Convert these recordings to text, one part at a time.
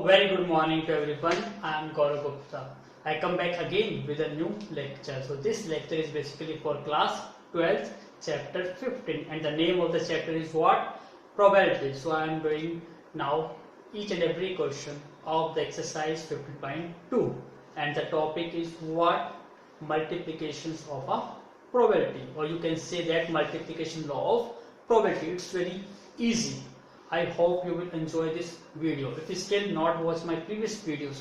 Very good morning to everyone. I am Gaurav Gupta. I come back again with a new lecture. So this lecture is basically for class 12, chapter 15, and the name of the chapter is what? Probability. So I am doing now each and every question of the exercise 15.2, and the topic is what? Multiplications of a probability, or you can say that multiplication law of probability. It's very easy. I hope you will enjoy this video. If you still not watch my previous videos,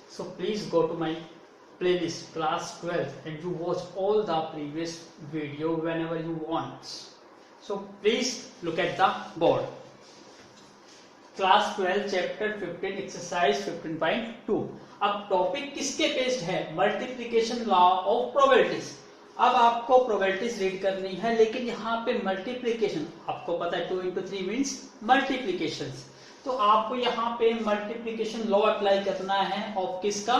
so please go to my playlist class 12 and you watch all the previous video whenever you want. So please look at the board. Class 12 chapter 15 exercise 15.2. अब topic किसके based है? Multiplication law of probabilities. अब आपको probabilities read करनी है, लेकिन यहाँ पे मल्टीप्लिकेशन आपको पता है 2 into 3 मीन्स मल्टीप्लिकेशन. तो आपको यहाँ पे मल्टीप्लिकेशन लॉ अप्लाई करना है ऑफ किसका?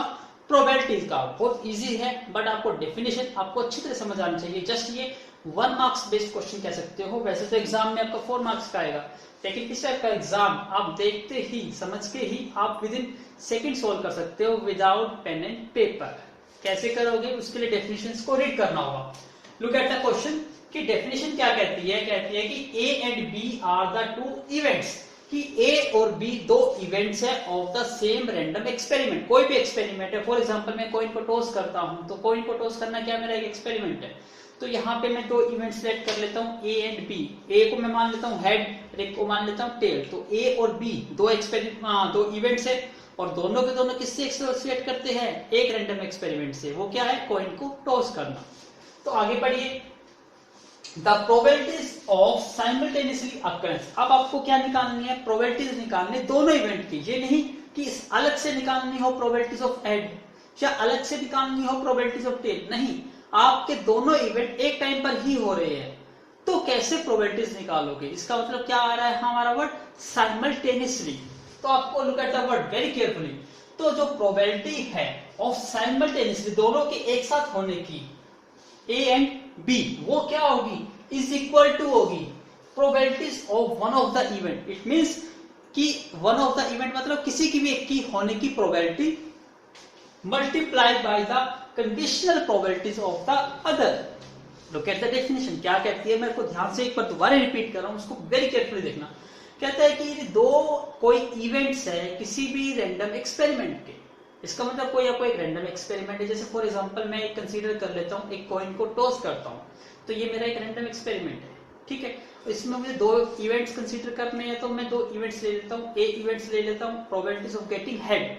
प्रोबेबिलिटीज का. बहुत इजी है, बट आपको डेफिनेशन आपको अच्छी तरह समझ आनी चाहिए. जस्ट ये 1 मार्क्स बेस्ड क्वेश्चन कह सकते हो. वैसे तो एग्जाम में आपका 4 मार्क्स का आएगा, लेकिन इस टाइप का एग्जाम आप देखते ही समझ के ही आप विद इन सेकेंड सोल्व कर सकते हो विदाउट पेन एंड पेपर. कैसे करोगे? उसके लिए डेफिनेशंस को रीड करना होगा. लुक एट द क्वेश्चन कि डेफिनेशन क्या कहती है. कहती है कि A and B are the two events, कि ए और बी दो इवेंट्स है of the same random experiment. कोई भी एक्सपेरिमेंट है. फॉर एग्जांपल मैं कॉइन को टॉस करता हूं, तो कॉइन को टॉस करना क्या मेरा एक एक्सपेरिमेंट है. तो यहाँ पे मैं दो इवेंट सिलेक्ट कर लेता हूँ ए एंड बी. ए को मैं मान लेता हूँ हेड, ए को मान लेता हूँ टेल. तो ए और बी दो इवेंट्स है, और दोनों के दोनों किससे एसोसिएट करते हैं? एक रैंडम एक्सपेरिमेंट से. वो क्या है? कॉइन को टॉस करना. तो आगे बढ़िए. The probabilities of simultaneously occurrence. अब आपको क्या निकालनी है? प्रोबेबिलिटीज निकालनी दोनों इवेंट की. ये नहीं कि अलग से निकालनी हो प्रोबेबिलिटीज ऑफ हेड या अलग से निकालनी हो प्रोबेबिलिटीज ऑफ टेल. नहीं, आपके दोनों इवेंट एक टाइम पर ही हो रहे हैं. तो कैसे प्रोबेबिलिटीज निकालोगे? इसका मतलब क्या आ रहा है हमारा वर्ड? साइमल्टेनियसली. तो आपको look at the word very carefully. तो जो प्रोबेबिलिटी है ऑफ साइमल्टेनियसली दोनों के एक साथ होने की, ए एंड बी, वो क्या होगी? इज इक्वल टू होगी probabilities of one of the event. It means कि वन ऑफ द इवेंट मतलब किसी की भी एक की होने की probability multiplied by the conditional probabilities of the other. Look at the definition. क्या कहती है? मैं को ध्यान से एक बार दोबारा रिपीट कर रहा हूं, उसको वेरी केयरफुली देखना. कहता है कि दो कोई इवेंट्स है किसी भी रैंडम एक्सपेरिमेंट के. इसका मतलब कोई आपको एक रैंडम एक्सपेरिमेंट है. जैसे फॉर एग्जांपल मैं एक कंसीडर कर लेता हूं, एक कॉइन को टॉस करता हूं, तो ये मेरा एक रैंडम एक्सपेरिमेंट है. ठीक है. इसमें मुझे दो इवेंट्स कंसीडर करने हैं, तो मैं दो इवेंट्स ले लेता हूं. ए इवेंट्स ले लेता हूं probabilities of getting head.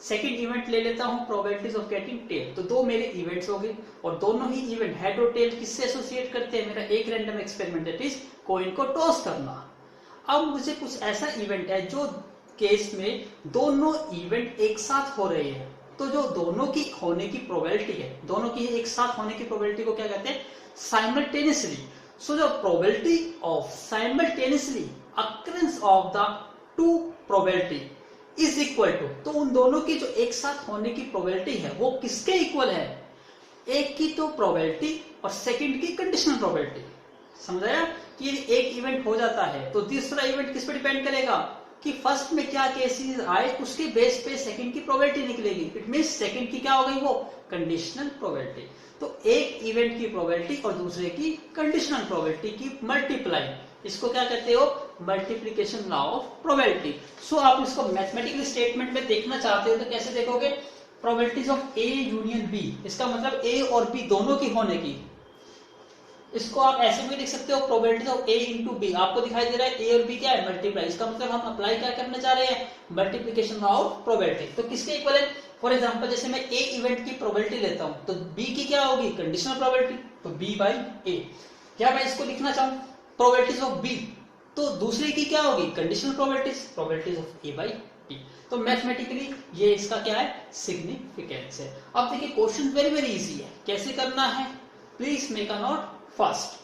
Second event ले लेता हूं प्रोबेबिलिटीज ऑफ गेटिंग टेल. तो दो मेरे इवेंट्स हो गए, और दोनों ही इवेंट हेड और टेल किससे एसोसिएट करते हैं? मेरा एक random experiment that is coin को टॉस करना. अब मुझे कुछ ऐसा इवेंट है जो केस में दोनों इवेंट एक साथ हो रहे हैं. तो जो दोनों की होने की प्रोबेबिलिटी है, दोनों की एक साथ होने की प्रोबेबिलिटी को क्या कहते हैं? Simultaneously. So the probability of simultaneously occurrence of the two probability is equal to. तो उन दोनों की जो एक साथ होने की प्रोबेबिलिटी है वो किसके इक्वल है? एक की तो प्रोबेबिलिटी और सेकंड की कंडीशनल प्रोबेबिलिटी. समझाया कि एक इवेंट हो जाता है तो दूसरा इवेंट किस पे डिपेंड करेगा? कि फर्स्ट में क्या केसेस आए उसके बेस पे सेकंड की प्रोबेबिलिटी निकलेगी. इट मींस सेकंड की क्या हो गई? वो कंडीशनल प्रोबेबिलिटी. तो एक इवेंट की प्रोबेबिलिटी और दूसरे की कंडीशनल प्रोबेबिलिटी की मल्टीप्लाई, इसको क्या कहते हो? Multiplication law of probability. So आप इसको मैथमेटिकल स्टेटमेंट में देखना चाहते हो तो कैसे देखोगे? Probabilities of A union B. इसका मतलब ए और बी दोनों की होने की. इसको आप ऐसे भी लिख सकते हो probabilities of A into B. आपको दिखाई दे रहा है ए और बी क्या है? मल्टीप्लाई. इसका मतलब हम अप्लाई क्या करने जा रहे हैं? Multiplication law of probability. तो किसके इक्वल है? फॉर एग्जांपल जैसे मैं ए इवेंट की प्रोबेबिलिटी लेता हूं, तो बी की क्या होगी? Conditional probability. तो बी बाई ए. क्या मैं इसको लिखना चाहूं प्रोबेबिलिटीज ऑफ बी, तो दूसरे की क्या होगी? Conditional probabilities of A by B. तो मैथमेटिकली ये इसका क्या है? सिग्निफिकेंस है. अब देखिए क्वेश्चन वेरी वेरी इजी है. कैसे करना है? Please make a node first.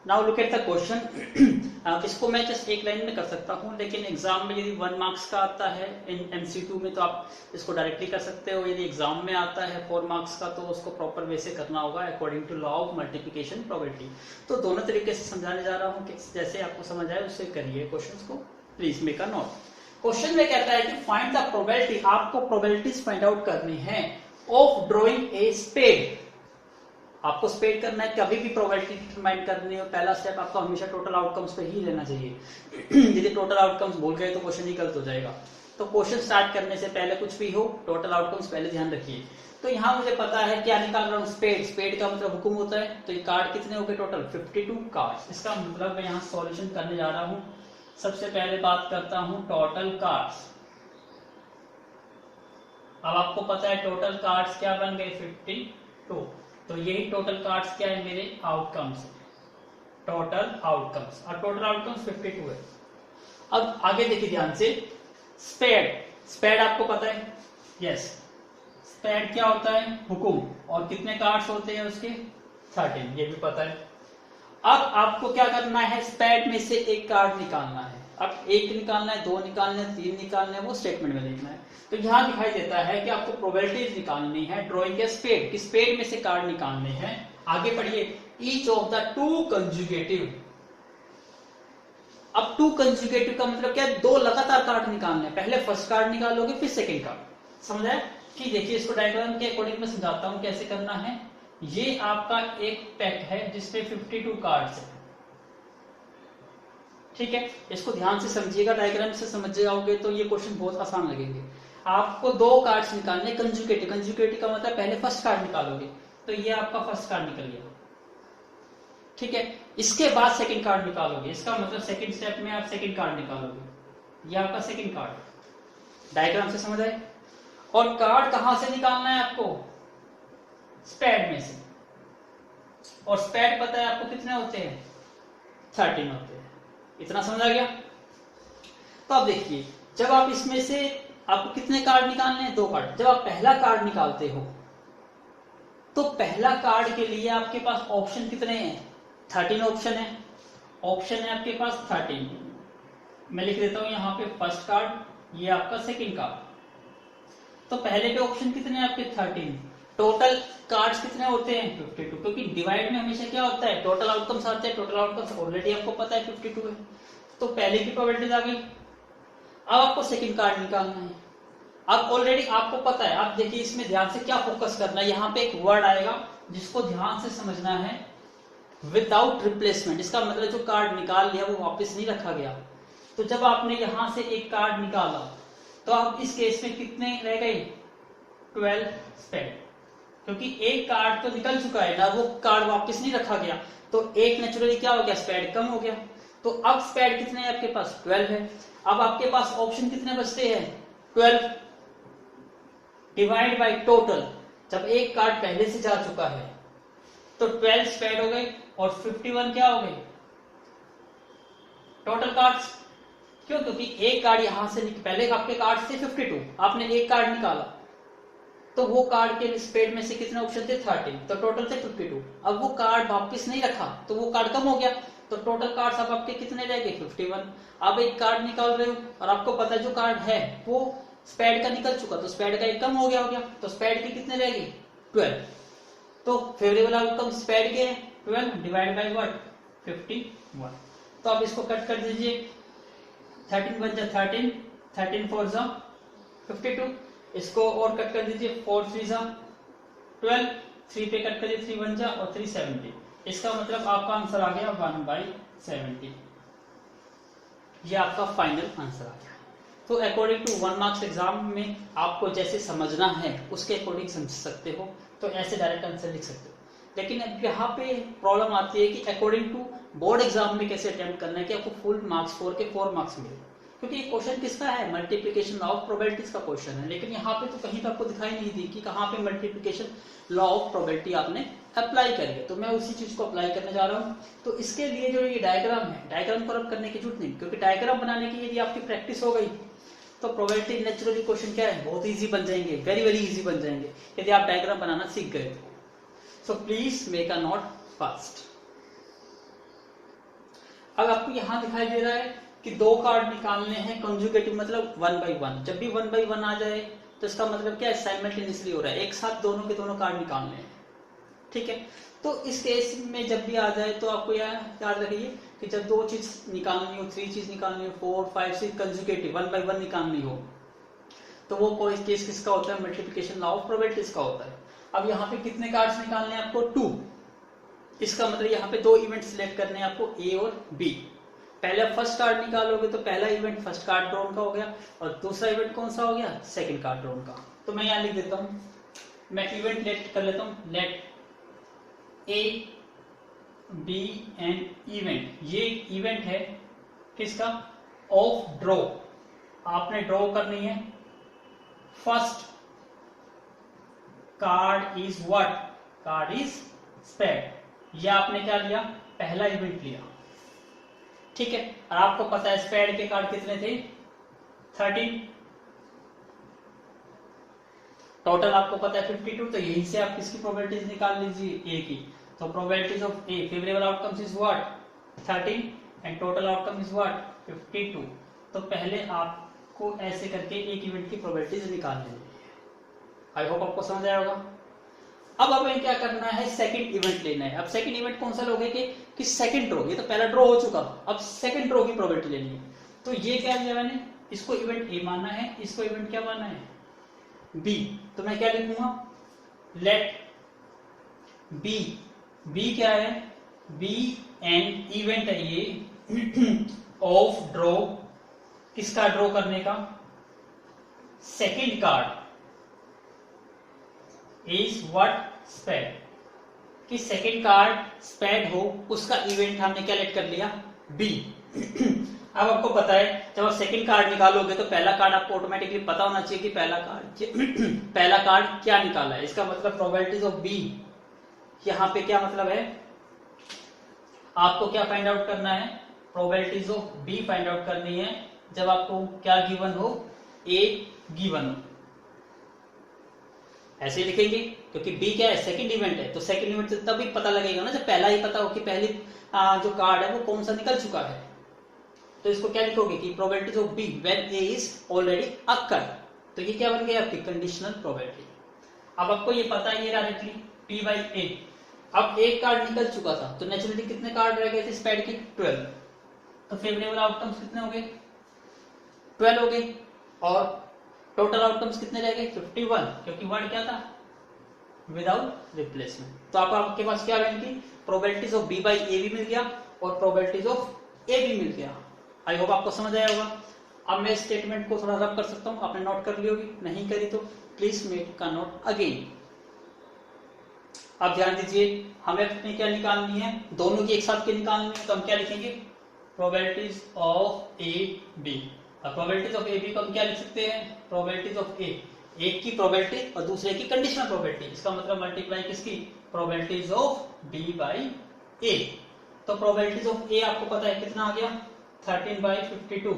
Now look at the question. इसको मैं जस्ट एक लाइन में कर सकता हूं, लेकिन एग्जाम में यदि 1 मार्क्स का आता है इन MCQ में तो आप इसको डायरेक्टली कर सकते हो. यदि एग्जाम में आता है 4 मार्क्स का तो उसको प्रॉपर वे से करना होगा according to law of multiplication probability. तो दोनों तरीके से समझाने जा रहा हूं कि जैसे आपको समझ आए उससे करिए क्वेश्चंस को. Please make a note. Question में कहता है कि फाइंड द प्रोबेबिलिटी, आपको प्रोबेबिलिटीज फाइंड आउट करनी है ऑफ ड्रॉइंग ए स्पेड। आपको स्पेड करना है, कभी भी प्रोबेबिलिटी डिटरमाइन करनी हो, पहला स्टेप आपको हमेशा टोटल आउटकम्स पे ही लेना चाहिए। यदि टोटल आउटकम्स भूल गए तो क्वेश्चन ही गलत हो जाएगा। तो क्वेश्चन स्टार्ट करने से पहले कुछ भी हो, टोटल आउटकम्स पहले ध्यान रखिए। तो यहाँ मुझे पता है क्या निकाल रहा हूँ, स्पेड। स्पेड का मतलब हुक्म होता है। तो ये कार्ड कितने हो गए टोटल 52 कार्ड। इसका मतलब मैं यहाँ सॉल्यूशन करने जा रहा हूँ। सबसे पहले बात करता हूँ टोटल कार्ड्स। अब आपको पता है टोटल कार्ड्स क्या बन गए 52। तो यही टोटल कार्ड्स क्या है मेरे आउटकम्स, टोटल आउटकम्स। और टोटल आउटकम्स 52 है। अब आगे देखिए ध्यान से, स्पेड। स्पेड आपको पता है, यस। स्पेड क्या होता है, हुकुम। और कितने कार्ड्स होते हैं उसके 13, ये भी पता है। अब आपको क्या करना है, स्पेड में से एक कार्ड निकालना है। अब एक निकालना है, दो निकालना है, तीन निकालना है, वो स्टेटमेंट में लिखना है। तो यहाँ दिखाई देता है कि आपको प्रोबेबिलिटीज निकालनी है ड्रॉइंग के स्पेड की, स्पेड में से कार्ड निकालने हैं। आगे पढ़िए, each of the to conjugative. अब टू कंजुगेटिव का मतलब क्या है, दो लगातार कार्ड निकालने हैं। पहले फर्स्ट कार्ड निकालोगे फिर सेकंड कार्ड, समझ आया? कि देखिए इसको डायग्राम के अकॉर्डिंग में समझाता हूं कैसे करना है। ये आपका एक पैक है जिसपे 52 कार्ड्स है, ठीक है। इसको ध्यान से समझिएगा, डायग्राम से समझ जाओगे तो ये क्वेश्चन बहुत आसान लगेंगे। आपको दो कार्ड्स निकालने कंजुगेटिव। कंजुगेटिव का मतलब पहले फर्स्ट कार्ड निकालोगे, तो ये आपका फर्स्ट कार्ड निकल गया, ठीक है। इसके बाद सेकंड कार्ड निकालोगे, इसका मतलब सेकंड स्टेप में आप सेकंड कार्ड निकालोगे, ये आपका सेकंड कार्ड। डायग्राम से समझ आए? और कार्ड कहां से निकालना है आपको, स्पेड में से। और स्पेड पता है आपको कितने होते हैं, 13 होते हैं। इतना समझ आ गया? तो अब देखिए, जब आप इसमें से आपको कितने कार्ड निकालने हैं, दो कार्ड। जब आप पहला कार्ड निकालते हो तो पहला कार्ड के लिए आपके पास ऑप्शन कितने हैं, 13 ऑप्शन है। ऑप्शन है आपके पास 13। मैं लिख देता हूं यहां पे फर्स्ट कार्ड, ये आपका सेकंड कार्ड। तो पहले पे ऑप्शन कितने हैं आपके 13। टोटल कार्ड्स कितने होते हैं 52, क्योंकि डिवाइड में हमेशा क्या होता है, टोटल आउटकम्स आते हैं। टोटल आउटकम्स ऑलरेडी आपको पता है 52 है, तो पहले की प्रोबेबिलिटीज आ गई। अब आपको सेकंड कार्ड निकालना है। अब ऑलरेडी आपको पता है। आप देखिए इसमें ध्यान से क्या फोकस करना है, यहाँ पे एक वर्ड आएगा जिसको ध्यान से समझना है, विदाउट रिप्लेसमेंट। इसका मतलब जो कार्ड निकाल लिया वो वापस नहीं रखा गया। तो जब आपने यहां से एक कार्ड निकाला तो आप इस केस में कितने रह गए, 12 स्पेड, क्योंकि एक कार्ड तो निकल चुका है ना, वो कार्ड वापस नहीं रखा गया। तो एक नेचुरली क्या हो गया, स्पेड कम हो गया। तो अब स्पेड कितने हैं आपके पास, 12 है। अब आपके पास ऑप्शन कितने बचते हैं, 12 डिवाइड बाई टोटल। जब एक कार्ड पहले से जा चुका है तो 12 स्पेड हो गए और 51 क्या हो गए टोटल कार्ड्स। क्यों, क्योंकि एक कार्ड यहां से पहले आपके कार्ड से 52, आपने एक कार्ड निकाला तो वो कार्ड के स्पेड में से कितने ऑप्शन थे, 13, तो टोटल थे 52। अब वो कार्ड वापस नहीं रखा तो वो कार्ड कम हो गया, तो टोटल कार्ड्स अब आपके कितने रह गए, 51। अब एक कार्ड निकाल रहे हो और आपको पता है जो कार्ड है वो स्पेड का निकल चुका, तो स्पेड का एक कम हो गया, तो स्पेड के कितने रह गए, 12। तो फेवरेबल आउटकम स्पेड के 12 डिवाइड बाई व्हाट, 51। तो आप इसको कट कर दीजिए, 13 बन जा 13, 13 4 जा 52। इसको और कट कर दीजिए, 4 3 जा 12, 3 पे कट करिए, 3 1 जा और 3 70। इसका मतलब आपका आंसर आ गया 1/70। ये आपका फाइनल आंसर आ गया। तो अकॉर्डिंग टू 1 मार्क्स एग्जाम में आपको जैसे समझना है उसके अकॉर्डिंग समझ सकते हो, तो ऐसे डायरेक्ट आंसर लिख सकते हो। लेकिन अब यहाँ पे प्रॉब्लम आती है कि अकॉर्डिंग टू बोर्ड एग्जाम में कैसे अटेम्प्ट करना है कि आपको फुल मार्क्स 4 के 4 मार्क्स मिले, क्योंकि ये क्वेश्चन किसका है, मल्टीप्लिकेशन लॉ ऑफ प्रोबेबिलिटीज का क्वेश्चन है। लेकिन यहाँ पे तो कहीं पे आपको दिखाई नहीं दी कि कहाँ पे मल्टीप्लिकेशन लॉ ऑफ प्रोबेबिलिटी आपने अप्लाई करी है। तो मैं उसी चीज को अप्लाई करने जा रहा हूँ। तो इसके लिए जो ये डायग्राम है, डायग्राम को रब करने की जरूरत नहीं, क्योंकि डायग्राम बनाने की यदि आपकी प्रैक्टिस हो गई तो प्रोबेबिलिटी नेचुरली क्वेश्चन क्या है, बहुत इजी बन जाएंगे, वेरी वेरी इजी बन जाएंगे यदि आप डायग्राम बनाना सीख गए तो। सो please make a note fast. अब आपको यहां दिखाई दे रहा है कि दो कार्ड निकालने हैं कंजुगेटिव, मतलब 1 by 1। जब भी 1 by 1 आ जाए तो इसका मतलब क्या है, साइमल्टेनियसली हो रहा है, एक साथ दोनों के दोनों कार्ड निकालने हैं, ठीक है। तो इस केस में जब भी आ जाए तो आपको याद रखिए कि जब 2 चीज निकालनी हो, 3 चीज निकालनी हो, 4 5 6 कंसेक्यूटिव 1 बाय 1 निकालनी हो, तो वो कोई केस किसका होता है, मल्टीप्लिकेशन लॉ ऑफ प्रोबेबिलिटीज का होता है। अब यहाँ पे कितने कार्ड्स निकालने हैं आपको, 2। इसका मतलब यहाँ पे 2 इवेंट सिलेक्ट करने हैं आपको, ए और बी। पहले आप फर्स्ट कार्ड निकालोगे तो पहला इवेंट फर्स्ट कार्ड ड्रॉन का हो गया, और दूसरा इवेंट कौन सा हो गया, सेकंड कार्ड ड्रॉन का। तो मैं यहाँ लिख देता हूँ, मैं इवेंट लेट कर लेता हूँ, let A B and event. ये इवेंट है किसका, ऑफ ड्रॉ। आपने ड्रॉ करनी है, first card is what, card is spade. ये आपने क्या लिया, पहला इवेंट लिया, ठीक है। और आपको पता है स्पेड के कार्ड कितने थे, 13, टोटल आपको पता है 52। तो यहीं से आप किसकी प्रोबेबिलिटीज निकाल लीजिए, ए की। तो probabilities of A favourable outcomes is what, 13 and total outcome is what, 52। तो पहले आपको ऐसे करके एक इवेंट की प्रोबेबिलिटीज निकाल लेनी है। आई होप आपको समझ आया होगा। अब हमें क्या करना है, सेकंड इवेंट लेना है। अब सेकंड इवेंट कौन सा लोगे कि सेकंड ड्रॉ, ये तो पहला ड्रॉ हो चुका, अब सेकंड ड्रॉ की प्रोबेबिलिटी लेनी है। तो ये क्या लिया मैंने, इसको इवेंट ए माना है, इसको इवेंट क्या माना है, बी। तो मैं क्या लिखूंगा, लेट बी, बी क्या है, बी एन इवेंट है ये ऑफ ड्रॉ, किसका ड्रॉ करने का, second card is what, spade. कि सेकंड कार्ड स्पेड हो, उसका इवेंट हमने क्या लेट कर लिया, बी। अब आपको पता है जब आप सेकंड कार्ड निकालोगे तो पहला कार्ड आपको ऑटोमेटिकली पता होना चाहिए कि पहला कार्ड क्या निकाला है। इसका मतलब प्रोबेबिलिटीज ऑफ बी, यहाँ पे क्या मतलब है, आपको क्या फाइंड आउट करना है, probabilities of B find out करनी है जब आपको क्या गिवन हो, ए गिवन हो। ऐसे ही लिखेंगे क्योंकि बी क्या है, सेकंड इवेंट है। तो सेकंड इवेंट से तभी पता लगेगा ना जब पहला ही पता हो कि पहली जो कार्ड है वो कौन सा निकल चुका है। तो इसको क्या लिखोगे कि probabilities of B when A is already occur. तो ये क्या बन गया आपकी कंडीशनल प्रोबेबिलिटी। अब आपको ये पता है, ये डायरेक्टली पी बाई ए। अब एक कार्ड निकल चुका था तो नेचुरली कितने कार्ड रह गए थे स्पेड के, 12। तो फेवरेबल आउटकम्स कितने हो गए, 12 हो गए। और टोटल आउटकम्स कितने रह गए, 51, क्योंकि वर्ड क्या था, विदाउट रिप्लेसमेंट। तो आपके पास क्या बन गई, प्रोबेबिलिटीज ऑफ बी बाई ए भी मिल गया और प्रोबेबिलिटीज ऑफ ए भी मिल गया। आई होप आपको समझ आया होगा। अब मैं स्टेटमेंट को थोड़ा रब कर सकता हूं, आपने नोट कर ली होगी, नहीं करी तो प्लीज मेक का नोट अगेन। अब ध्यान दीजिए, हमें अपने क्या निकालनी है, दोनों की एक साथ की निकालनी है। तो हम क्या लिखेंगे, प्रोबेबिलिटीज ऑफ ए बी। अब प्रोबेबिलिटीज ऑफ ए बी को हम क्या लिख सकते हैं, प्रोबेबिलिटीज ऑफ ए, एक की प्रोबेबिलिटी और दूसरे की कंडीशनल प्रोबेबिलिटी। इसका मतलब मल्टीप्लाई किसकी, प्रोबेबिलिटीज ऑफ बी बाई ए। तो प्रोबेबिलिटीज ऑफ ए आपको पता है कितना आ गया, 13 बाई 52।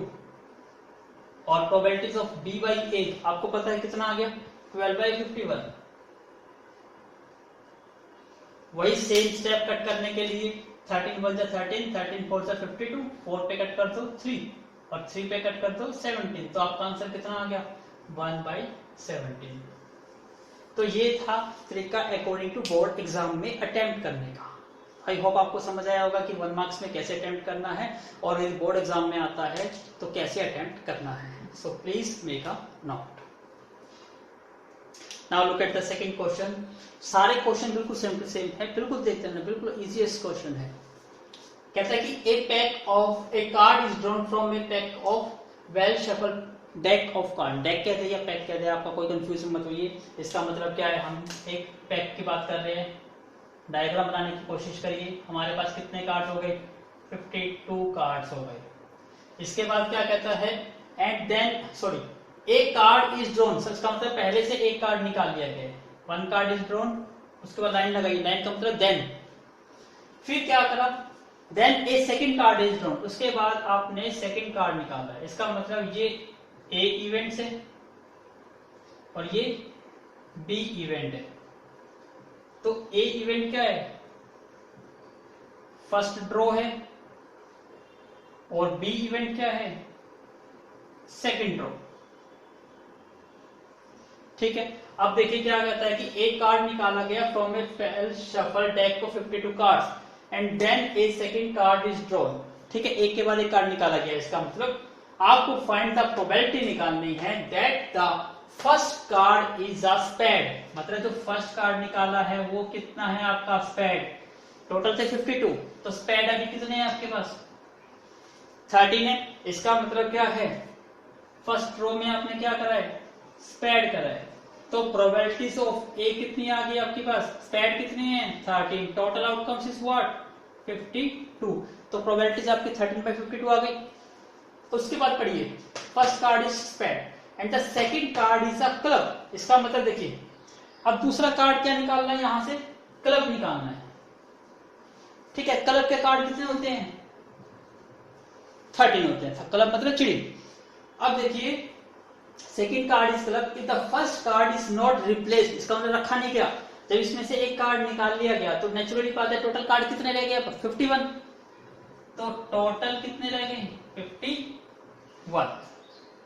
और प्रोबेबिलिटीज ऑफ बी बाई ए आपको पता है कितना आ गया, 12 बाई 51। वही सेम स्टेप कट करने के लिए 13 1 13, 13 4 52, 4 पे कट कर दो 3 और 3 पे कट कर दो 17। तो आपका आंसर कितना आ गया, 1 बाई 17। तो ये था तरीका अकॉर्डिंग टू बोर्ड एग्जाम में अटेम्प्ट करने का। आई होप आपको समझ आया होगा कि 1 मार्क्स में कैसे अटेम्प्ट करना है और यदि बोर्ड एग्जाम में आता है तो कैसे अटेम्प्ट करना है। So please make a note. Now look at the second question. सारे क्वेश्चन बिल्कुल सेम टू सेम है, बिल्कुल देखते हैं, बिल्कुल इजीएस्ट क्वेश्चन है। कहता है कि a pack of a card is drawn from a pack of well shuffle deck of card. Deck कहते हैं या पैक कहते हैं, आपका कोई कंफ्यूजन मत होइए। इसका मतलब क्या है, हम एक पैक की बात कर रहे हैं। डायग्राम बनाने की कोशिश करिए। हमारे पास कितने कार्ड्स हो गए, 52 कार्ड्स हो गए। इसके बाद क्या कहता है, and then sorry a card is drawn. इसका मतलब पहले से एक कार्ड निकाल लिया गया है, 1 कार्ड इज ड्रॉन, उसके बाद लाइन लगाई, लाइन का मतलब देन। फिर क्या करा, then a second card is drawn, उसके बाद आपने सेकंड कार्ड निकाला है। इसका मतलब ये ए इवेंट है और ये बी इवेंट है। तो ए इवेंट क्या है, फर्स्ट ड्रॉ है, और बी इवेंट क्या है, सेकंड ड्रॉ। ठीक है। अब देखिए क्या कहता है कि एक कार्ड निकाला गया from a shuffle deck of 52 cards and then a second card is drawn. ठीक है, एक के बाद एक कार्ड निकाला गया, इसका मतलब आपको फाइंड द प्रोबेबिलिटी निकालनी है that the first card is a spade, मतलब जो फर्स्ट कार्ड निकाला है वो कितना है आपका स्पेड, टोटल थे 52, तो स्पेड अभी कितने हैं आपके पास 13 है। इसका मतलब क्या है, फर्स्ट रो में आपने क्या करा है, स्पेड करा है, तो प्रोबेबिलिटीज ऑफ ए कितनी आ गई आपके पास, स्पेड कितनी है 13, टोटल आउटकम्स इज व्हाट 52, तो प्रोबेबिलिटीज आपकी 13/52 आ गई। उसके बाद पढ़िए, first card is spade and the second card is a club, इसका मतलब देखिए अब दूसरा कार्ड क्या निकालना है, यहां से क्लब निकालना है, ठीक है। क्लब के कार्ड कितने होते हैं 13 होते हैं, क्लब मतलब चिड़ी। अब देखिए second card is club, if the first card is not replaced, इसका मतलब रखा नहीं गया, जब इसमें से एक कार्ड निकाल लिया गया तो नेचुरली बात है टोटल कार्ड कितने रह गए 51, तो टोटल कितने रह गए 51,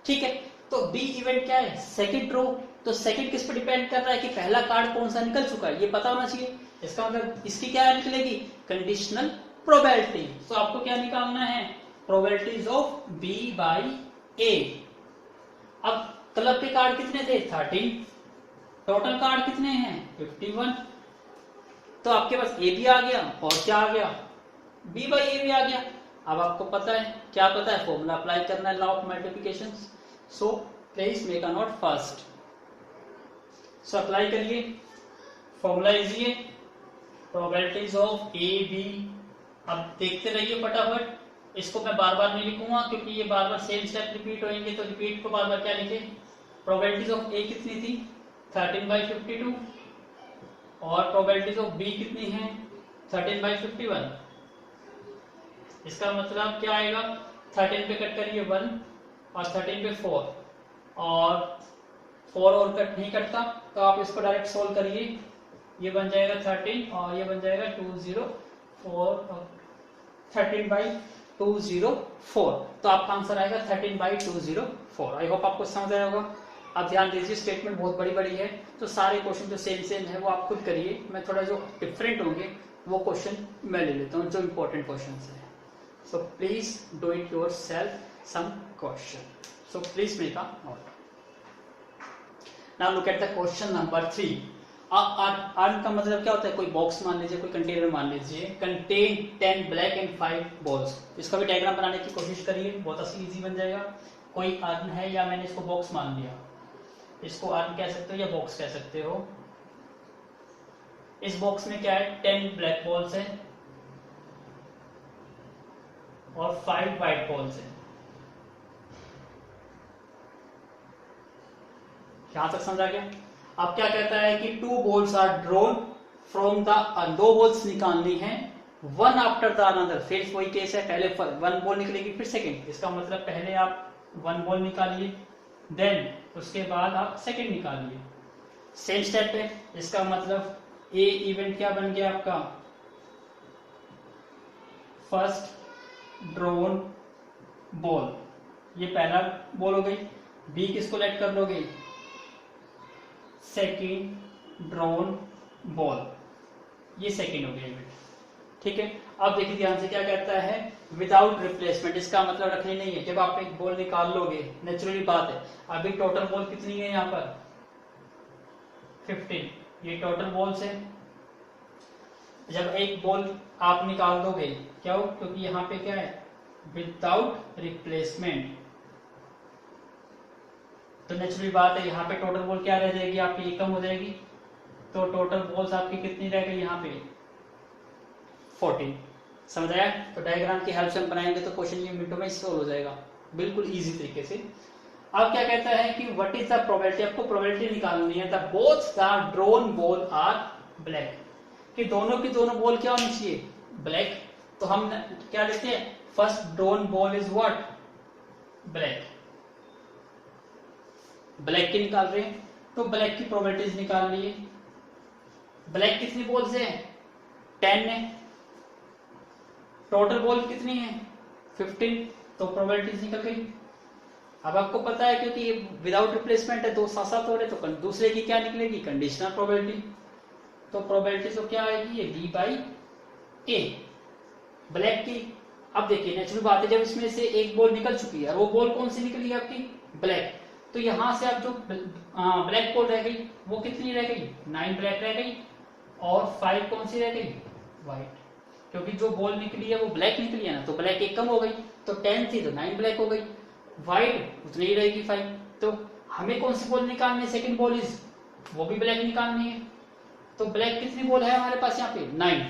ठीक है। तो बी इवेंट क्या है, सेकंड रो, तो सेकंड किस पर डिपेंड कर रहा है कि पहला कार्ड कौन सा निकल चुका है, ये पता होना चाहिए। इसका मतलब इसकी क्या निकलेगी, कंडीशनल प्रोबेबिलिटी, तो आपको क्या निकालना है, प्रोबेबिलिटीज ऑफ बी बाई ए। अब क्लब के कार्ड कितने थे 13, टोटल कार्ड कितने हैं 51, तो आपके पास ए भी आ गया और क्या आ गया बी बाई ए भी आ गया। अब आपको पता है क्या पता है, फॉर्मूला अप्लाई करना है, law of multiplication, so please make a node first, so apply करिए, फॉर्मूला इजी है, प्रोबेबिलिटीज ऑफ ए बी। अब देखते रहिए फटाफट, इसको मैं बार बार नहीं लिखूंगा क्योंकि ये बार बार सेम स्टेप रिपीट होंगे, तो रिपीट को बार बार क्या लिखे, प्रोबेबिलिटीज ऑफ ए कितनी थी 13/52 और प्रोबेबिलिटीज ऑफ बी कितनी है 13/51, इसका मतलब क्या आएगा, 13 पे कट करिए 1 और 13 पे 4 और 4 और कट नहीं कटता, तो आप इसको डायरेक्ट सोल्व करिए, ये बन जाएगा 13 और ये बन जाएगा 204 13/204, तो आपका आंसर आएगा 13/204। आई होप आपको समझ आया होगा। अब ध्यान दीजिए, स्टेटमेंट बहुत बड़ी बड़ी है, तो सारे क्वेश्चन जो सेम है वो आप खुद करिए, मैं थोड़ा जो डिफरेंट होंगे वो क्वेश्चन मैं ले लेता हूँ जो इंपॉर्टेंट क्वेश्चन है, so please do it yourself some question, so please make a note. Now look at the question number 3। Urn का मतलब क्या होता है, कोई बॉक्स मान लीजिए, कोई कंटेनर मान लीजिए, कंटेन 10 ब्लैक एंड 5 बॉल्स, इसका भी डायग्राम बनाने की कोशिश करिए, बहुत इजी बन जाएगा। कोई अर्न है या मैंने इसको बॉक्स मान लिया, इसको अर्न कह सकते हो या बॉक्स कह सकते हो। इस बॉक्स में क्या है 10 ब्लैक बॉल्स है और 5 व्हाइट बॉल्स है, यहां तक समझ आ गया। अब क्या कहता है कि 2 balls are drawn from the, 2 balls निकालनी है वन आफ्टर द अनदर, फिर वही केस है, पहले 1 बॉल निकलेगी फिर सेकंड, इसका मतलब पहले आप 1 बॉल निकालिए देन उसके बाद आप सेकंड निकालिए, सेम स्टेप है। इसका मतलब ए इवेंट क्या बन गया आपका, फर्स्ट ड्रॉन बॉल, ये पहला बॉल हो गई, बी किसको लेट कर लोगे, सेकेंड ड्रॉन बॉल, ये सेकेंड हो गया इवेंट, ठीक है। अब देखिए ध्यान से क्या कहता है, विदाउट रिप्लेसमेंट, इसका मतलब रखनी नहीं है, जब आप एक बॉल निकाल लोगे नेचुरली बात है, अभी टोटल बॉल कितनी है यहाँ पर 15, ये टोटल बॉल्स है, जब एक बॉल आप निकाल दोगे क्या हो, क्योंकि यहाँ पे क्या है विदाउट रिप्लेसमेंट, तो नेचुरली बात है यहाँ पे टोटल बॉल क्या रह जाएगी आपकी, कम हो जाएगी, तो टोटल बॉल्स आपकी कितनी रह गई यहाँ पे 14, समझ आया। तो डायग्राम की हेल्प से हम बनाएंगे तो क्वेश्चन ये मिनटों में सॉल्व हो जाएगा बिल्कुल इजी तरीके से। अब क्या कहता है कि व्हाट इज द प्रोबेबिलिटी, आपको प्रोबेबिलिटी निकालनी है, the both the drawn ball are black, कि दोनों की दोनों बॉल क्या होनी चाहिए ब्लैक, तो हम क्या लिखते हैं, first drawn ball is what black, black की निकाल रहे हैं, तो ब्लैक की प्रोबेबिलिटीज निकाल लिए। ब्लैक कितनी बॉल्स है 10 है, टोटल बॉल कितनी है 15, तो प्रोबेबिलिटीज निकल गई। अब आपको पता है क्योंकि ये विदाउट रिप्लेसमेंट है, 2 साथ साथ हो रहे, तो दूसरे की क्या निकलेगी कंडीशनल प्रोबेबिलिटी, तो प्रोबेबिलिटी तो क्या आएगी ये बी बाई ए, ब्लैक की अब देखिए नेचुरल बात है, जब इसमें से एक बॉल निकल चुकी है और वो बॉल कौन सी निकली है आपकी, ब्लैक, तो यहां से आप जो ब्लैक बॉल रह गई वो कितनी रह गई, 9 ब्लैक रह गई, और 5 कौन सी रह गई, व्हाइट, क्योंकि जो बॉल निकली है वो ब्लैक निकली है ना, तो ब्लैक एक कम हो गई, तो 10 थी तो 9 ब्लैक हो गई, व्हाइट उतनी ही रहेगी 5। तो हमें कौन सी बॉल निकालनी है, सेकंड बॉल इज, वो भी ब्लैक निकालनी है, तो ब्लैक कितनी बॉल है हमारे पास यहाँ पे, 9,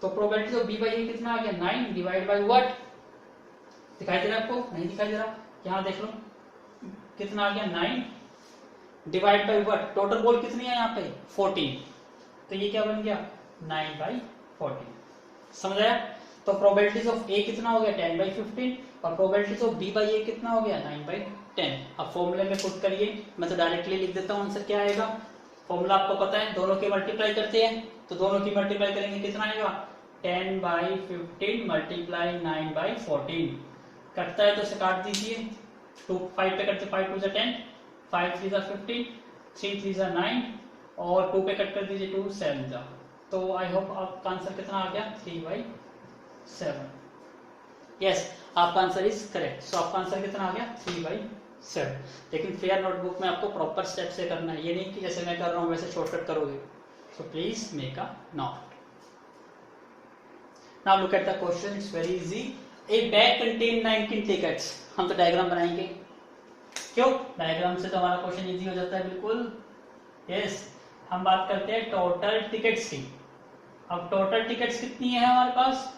तो प्रोबेबिलिटी ऑफ बी बाई ए कितना आ गया, 9 डिवाइड बाई व्हाट, दिखाई दे रहा है आपको, नहीं दिखाई दे रहा, यहाँ देख लो कितना आ गया, 9 divide by what, total ball कितनी है यहाँ पे 14, तो ये क्या बन गया 9 बाई 14, समझ आया। तो प्रोबेबिलिटीज ऑफ ए कितना हो गया 10 बाई 15 और प्रोबेबिलिटीज ऑफ बी बाई ए कितना हो गया 9 बाई 10। अब फॉर्मूले में पुट करिए, मैं तो डायरेक्टली लिख देता हूँ आंसर क्या आएगा, फॉर्मूला आपको पता है, दोनों के मल्टीप्लाई करते हैं, तो दोनों की मल्टीप्लाई करेंगे कितना आएगा 10 बाई 15 मल्टीप्लाई 9 बाई 14, कटता है तो इसे काट दीजिए, 2 5 पे करते 5 2 10, 5 3 15, 3 3 9 और 2 पे कट कर दीजिए 2 7 जा, तो आई होप आपका आंसर कितना आ गया 3 बाई 7। यस, आपका आंसर इज करेक्ट, सो आपका आंसर कितना आ गया 3 बाई 7। लेकिन फेयर नोटबुक में आपको प्रॉपर स्टेप से करना है, ये नहीं कि जैसे मैं कर रहा हूं वैसे शॉर्टकट करोगे, सो please make a note. Now look at the question, it's very easy. A bag contain 19 tickets, हम तो डायग्राम बनाएंगे, क्यों, डायग्राम से तो हमारा क्वेश्चन इजी हो जाता है बिल्कुल। यस, हम बात करते हैं टोटल टिकट्स की। अब टोटल टिकट्स कितनी है हमारे पास,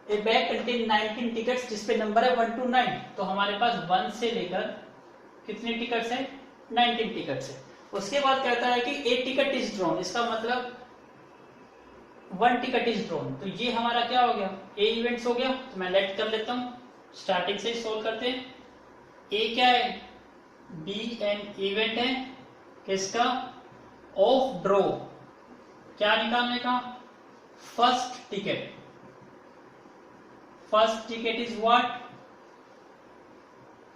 ए बैग कंटेन 19 टिकट्स जिसपे नंबर है 1 to 9, तो हमारे पास 1 से लेकर कितने टिकट्स है 19 टिकट्स है। उसके बाद कहता है कि ए टिकट इज ड्रॉन, इसका मतलब 1 टिकट इज ड्रॉन, तो ये हमारा क्या हो गया, ए इवेंट्स हो गया, तो मैं लेट कर लेता हूं, स्टार्टिंग से सोल्व करते हैं। ए क्या है, बी एन इवेंट है किसका, ऑफ ड्रॉ, क्या निकालने का, first ticket, first ticket is what,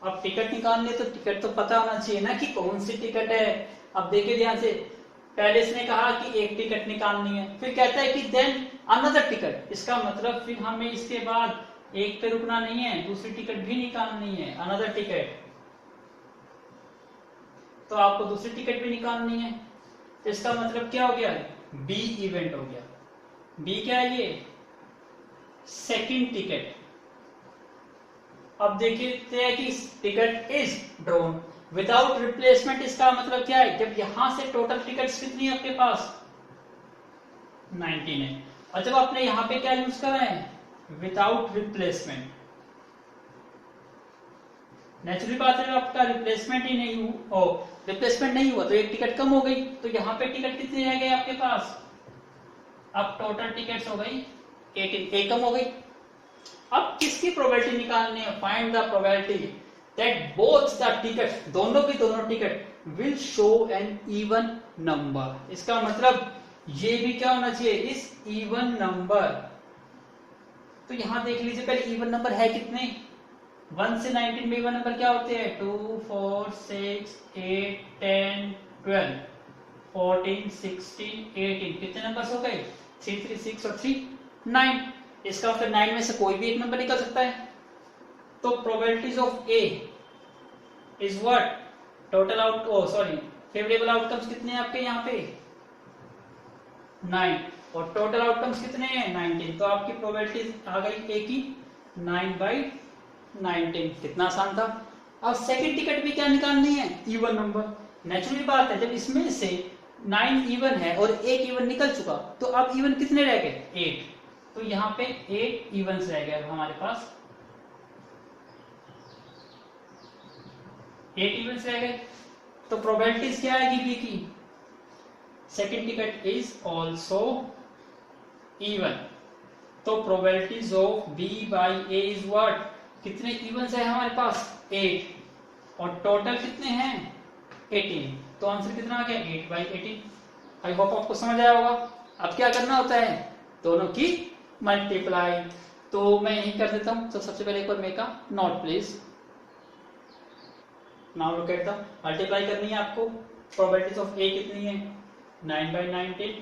अब टिकट निकालने तो टिकट तो पता होना चाहिए ना कि कौन सी टिकट है। अब देखिए ध्यान से, पहले इसने कहा कि एक टिकट निकालनी है, फिर कहता है कि देन अनदर टिकट, इसका मतलब फिर हमें इसके बाद एक पे रुकना नहीं है, दूसरी टिकट भी निकालनी है, अनदर टिकट, तो आपको दूसरी टिकट भी निकालनी है, तो इसका मतलब क्या हो गया, बी इवेंट हो गया। बी क्या है ये, सेकंड टिकट। अब देखते हैं कि ticket is drawn without replacement, इसका मतलब क्या है, जब यहां से टोटल टिकट्स कितनी है आपके पास 19 है, और जब आपने यहां पे क्या यूज करा है, विदाउट रिप्लेसमेंट, नेचुरली बात है आपका रिप्लेसमेंट ही नहीं हुआ, रिप्लेसमेंट नहीं हुआ तो एक टिकट कम हो गई, तो यहाँ पे टिकट कितनी रह गई आपके पास, अब टोटल टिकट्स हो गई 18, एक कम हो गई। अब किसकी प्रोबेबिलिटी निकालनी है, find the probability that both the ticket, दोनों की दोनों ticket will show N even number, इसका मतलब ये भी क्या होना चाहिए, इस इवन नंबर, तो यहां देख लीजिए पहले इवन नंबर है कितने, 1 से 19 में इवन नंबर क्या होते हैं, 2 4 6 8 10 12 14 16 18, कितने नंबर्स हो गए 3 3 6 और 3 9, इसका मतलब 9 में से कोई भी एक नंबर निकल सकता है। तो probabilities of A is what, total out sorry favourable outcomes कितने हैं आपके यहाँ पे 9, और टोटल आउटकम्स कितने हैं 19, तो आपकी प्रोबेबिलिटी आ गई ए की 9 बाई 19, कितना आसान था। अब सेकंड टिकट भी क्या निकालनी है, इवन नंबर, नेचुरली बात है जब इसमें से 9 इवन है और एक इवन निकल चुका, तो अब इवन कितने रह गए 8, तो यहाँ पे 8 इवन्स रह गए हमारे पास, 8 इवन्स रह गए, तो प्रोबेबिलिटीज क्या आएगी बी की, second ticket is also even, तो probabilities of B by A is what, कितने इवन्स है हमारे पास 8 और टोटल कितने हैं 18, तो आंसर कितना आ गया 8 बाई 18। आई होप आपको समझ आया होगा। अब क्या करना होता है, दोनों की मल्टीप्लाई, तो मैं यही कर देता हूं, तो सबसे पहले एक बार make a note please, now look at the multiply करनी है आपको, प्रोबेबिलिटीज ऑफ ए कितनी है 9 बाई 19,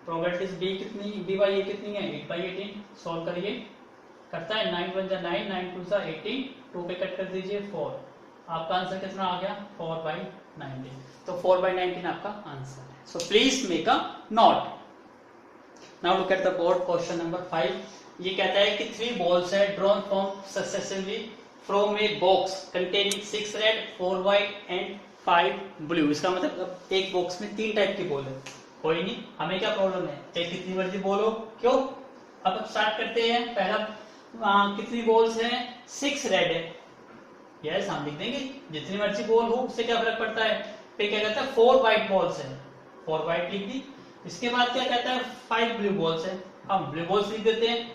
प्रोबेबिलिटीज बी कितनी, बी बाई ए कितनी है 8 बाई 18, सॉल्व करिए, करता है 9 1 जा 9, 9 2 जा 18, 2 पे कट कर दीजिए 4। आपका आंसर कितना आ गया 4/19। तो 4/19 आपका आंसर है। So please make a note. Now look at the board question number 5। ये कहता है कि 3 balls है drawn from successively from a box containing 6 red 4 white and 5 blue. इसका मतलब एक बॉक्स में 3 टाइप की बॉल है। कोई नहीं, हमें क्या प्रॉब्लम है, चाहे कितनी मर्जी बॉल हो। क्यों? अब स्टार्ट करते हैं। पहला कितनी बॉल्स हैं, 6 रेड है। यस, हम लिख देंगे जितनी मर्जी बॉल हो, उससे क्या फर्क पड़ता है। फिर क्या कहता है 4 व्हाइट बॉल्स है, 4 व्हाइट लिख दी। इसके बाद क्या कहता है 5 ब्लू बॉल्स है, हम ब्लू बॉल्स लिख देते हैं।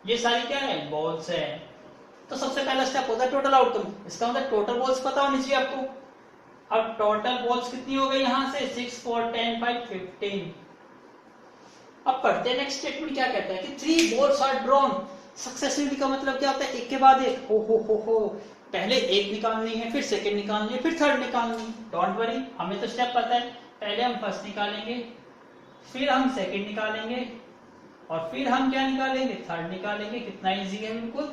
ये सारी क्या है, बॉल्स है। तो सबसे पहला स्टेप होता है टोटल आउटकम। इसका मतलब टोटल बॉल्स पता होनी चाहिए आपको। अब टोटल बॉल्स कितनी हो गई यहां से, 6 4 10 5 15। अब पढ़ते हैं नेक्स्ट स्टेटमेंट क्या कहता है कि 3 बॉल्स आर ड्रॉन सक्सेसिवली। का मतलब क्या होता है, एक के बाद एक। हो पहले एक निकालनी है, फिर सेकंड निकालनी है, फिर थर्ड निकालनी है। डोंट वरी, हमें तो स्टेप पता है। पहले हम फर्स्ट निकालेंगे, फिर हम सेकंड निकालेंगे, और फिर हम क्या निकालेंगे, थर्ड निकालेंगे। कितना इजी है बिल्कुल।